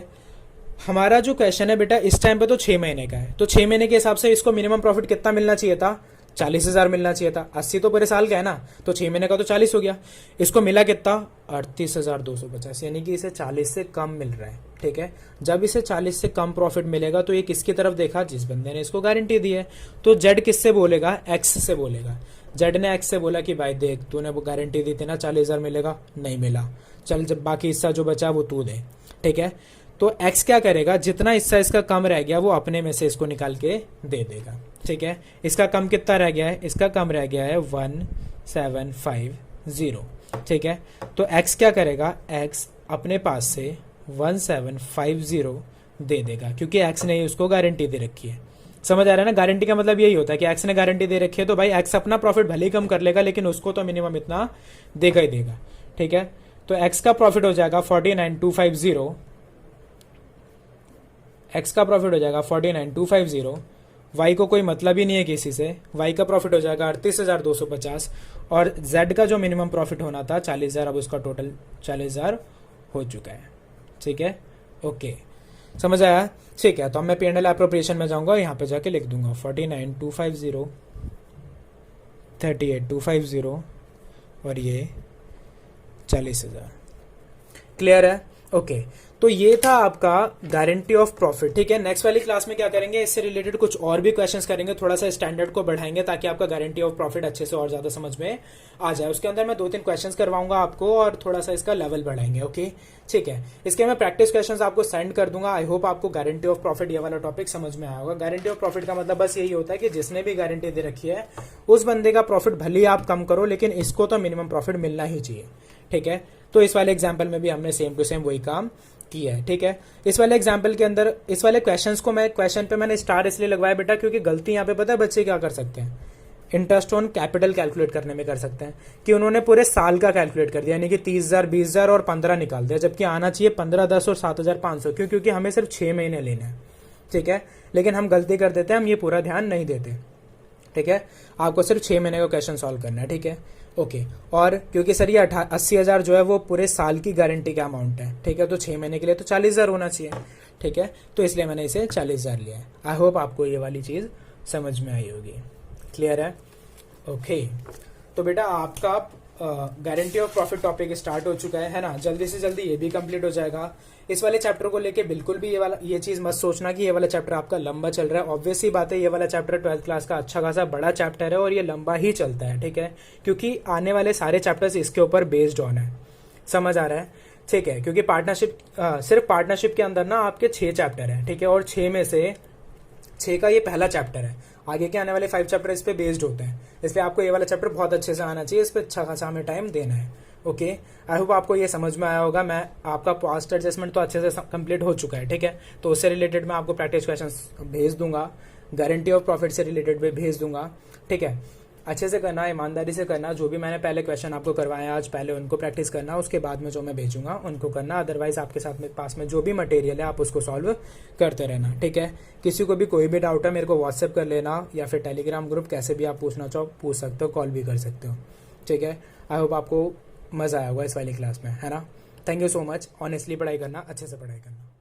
हमारा जो क्वेश्चन है बेटा इस टाइम पे तो 6 महीने का है, तो 6 महीने के हिसाब से इसको मिनिमम प्रॉफिट कितना मिलना चाहिए था, 40,000 मिलना चाहिए था। 80 तो पूरे साल का है ना, तो 6 महीने का तो 40 हो गया। इसको मिला कितना, 38,250, यानी कि इसे 40 से कम मिल रहा है। ठीक है, जब इसे 40 से कम प्रॉफिट मिलेगा तो ये किसकी तरफ देखा, जिस बंदे ने इसको गारंटी दी है। तो जेड किससे बोलेगा, एक्स से बोलेगा। जेड ने एक्स से बोला कि भाई देख तूने वो गारंटी दी थी ना 40,000 मिलेगा, नहीं मिला, चल जब बाकी हिस्सा जो बचा वो तू दे। ठीक है, तो एक्स क्या करेगा, जितना हिस्सा इसका कम रह गया वो अपने में से इसको निकाल के दे देगा। ठीक है, इसका कम कितना रह गया है, इसका कम रह गया है 1750। ठीक है, तो एक्स क्या करेगा, एक्स अपने पास से 1750 दे देगा, क्योंकि एक्स ने उसको गारंटी दे रखी है। समझ आ रहा है ना, गारंटी का मतलब यही होता है कि एक्स ने गारंटी दे रखी है तो भाई एक्स अपना प्रॉफिट भले ही कम कर लेगा लेकिन उसको तो मिनिमम इतना देगा ही देगा। ठीक है, तो एक्स का प्रॉफिट हो जाएगा 49,250, एक्स का प्रॉफिट हो जाएगा 49,250, वाई को कोई मतलब ही नहीं है किसी से, वाई का प्रॉफिट हो जाएगा 38,250, और जेड का जो मिनिमम प्रॉफिट होना था 40,000, अब उसका टोटल 40,000 हो चुका है। ठीक है, ओके, समझ आया। ठीक है, तो अब मैं P&L एप्रोप्रिएशन में जाऊंगा, यहाँ पे जाके लिख दूंगा 49,250, 38,250 और ये 40,000। क्लियर है, ओके। तो ये था आपका गारंटी ऑफ प्रॉफिट। ठीक है, नेक्स्ट वाली क्लास में क्या करेंगे, इससे रिलेटेड कुछ और भी क्वेश्चंस करेंगे, थोड़ा सा स्टैंडर्ड को बढ़ाएंगे ताकि आपका गारंटी ऑफ प्रॉफिट अच्छे से और ज्यादा समझ में आ जाए। उसके अंदर मैं 2-3 क्वेश्चंस करवाऊंगा आपको और थोड़ा सा इसका लेवल बढ़ाएंगे। ओके, ठीक है, इसके मैं प्रैक्टिस क्वेश्चंस आपको सेंड कर दूंगा। आई होप आपको गारंटी ऑफ प्रॉफिट ये वाला टॉपिक समझ में आया होगा। गारंटी ऑफ प्रॉफिट का मतलब बस यही होता है कि जिसने भी गारंटी दे रखी है उस बंदे का प्रॉफिट भले ही आप कम करो लेकिन इसको तो मिनिमम प्रॉफिट मिलना ही चाहिए। ठीक है, तो इस वाले एग्जाम्पल में भी हमने सेम टू सेम वही काम किया है। ठीक है, इस वाले एग्जाम्पल के अंदर इस वाले क्वेश्चंस को मैं क्वेश्चन पे मैंने स्टार इसलिए लगवाया बेटा क्योंकि गलती यहाँ पे पता है बच्चे क्या कर सकते हैं, इंटरेस्ट ऑन कैपिटल कैलकुलेट करने में कर सकते हैं कि उन्होंने पूरे साल का कैलकुलेट कर दिया, यानी कि 30,000, 20,000 और 15 निकाल दिया, जबकि आना चाहिए 15, 10 और 7,500। क्यों, क्योंकि हमें सिर्फ 6 महीने लेने हैं। ठीक है, लेकिन हम गलती कर देते हैं, हम ये पूरा ध्यान नहीं देते। ठीक है, आपको सिर्फ 6 महीने का क्वेश्चन सॉल्व करना है। ठीक है, ओके, और क्योंकि सर ये 80,000 जो है वो पूरे साल की गारंटी का अमाउंट है। ठीक है, तो 6 महीने के लिए तो 40,000 होना चाहिए। ठीक है, तो इसलिए मैंने इसे 40,000 लिया है। आई होप आपको ये वाली चीज समझ में आई होगी। क्लियर है, ओके। तो बेटा आपका guarantee of profit topic start हो चुका है ना, जल्दी से जल्दी ये भी कंप्लीट हो जाएगा। इस वाले चैप्टर को लेके बिल्कुल भी ये चीज मत सोचना कि ये वाला चैप्टर आपका लंबा चल रहा है। ऑब्वियस ही बात है, ये वाला चैप्टर 12th क्लास का अच्छा खासा बड़ा चैप्टर है और ये लंबा ही चलता है। ठीक है, क्योंकि आने वाले सारे चैप्टर्स इसके ऊपर बेस्ड ऑन है। समझ आ रहा है, ठीक है, क्योंकि पार्टनरशिप सिर्फ पार्टनरशिप के अंदर ना आपके 6 चैप्टर है। ठीक है, और 6 में से 6 का ये पहला चैप्टर है, आगे के आने वाले 5 चैप्टर इस पे बेस्ड होते हैं, इसलिए आपको ये वाला चैप्टर बहुत अच्छे से आना चाहिए, इस पे अच्छा खासा हमें टाइम देना है। ओके, आई होप आपको ये समझ में आया होगा। मैं आपका पास्ट एडजस्टमेंट तो अच्छे से कंप्लीट हो चुका है। ठीक है, तो उससे रिलेटेड मैं आपको प्रैक्टिस क्वेश्चन भेज दूंगा, गारंटी ऑफ प्रॉफिट से रिलेटेड भी भेज दूंगा। ठीक है, अच्छे से करना, ईमानदारी से करना, जो भी मैंने पहले क्वेश्चन आपको करवाए आज पहले उनको प्रैक्टिस करना, उसके बाद में जो मैं भेजूंगा उनको करना। अदरवाइज आपके साथ में पास में जो भी मटेरियल है आप उसको सॉल्व करते रहना। ठीक है, किसी को भी कोई भी डाउट है मेरे को व्हाट्सएप कर लेना या फिर टेलीग्राम ग्रुप, कैसे भी आप पूछना चाहो पूछ सकते हो, कॉल भी कर सकते हो। ठीक है, आई होप आपको मज़ा आया होगा इस वाली क्लास में, है ना। Thank you so much. Honestly पढ़ाई करना, अच्छे से पढ़ाई करना।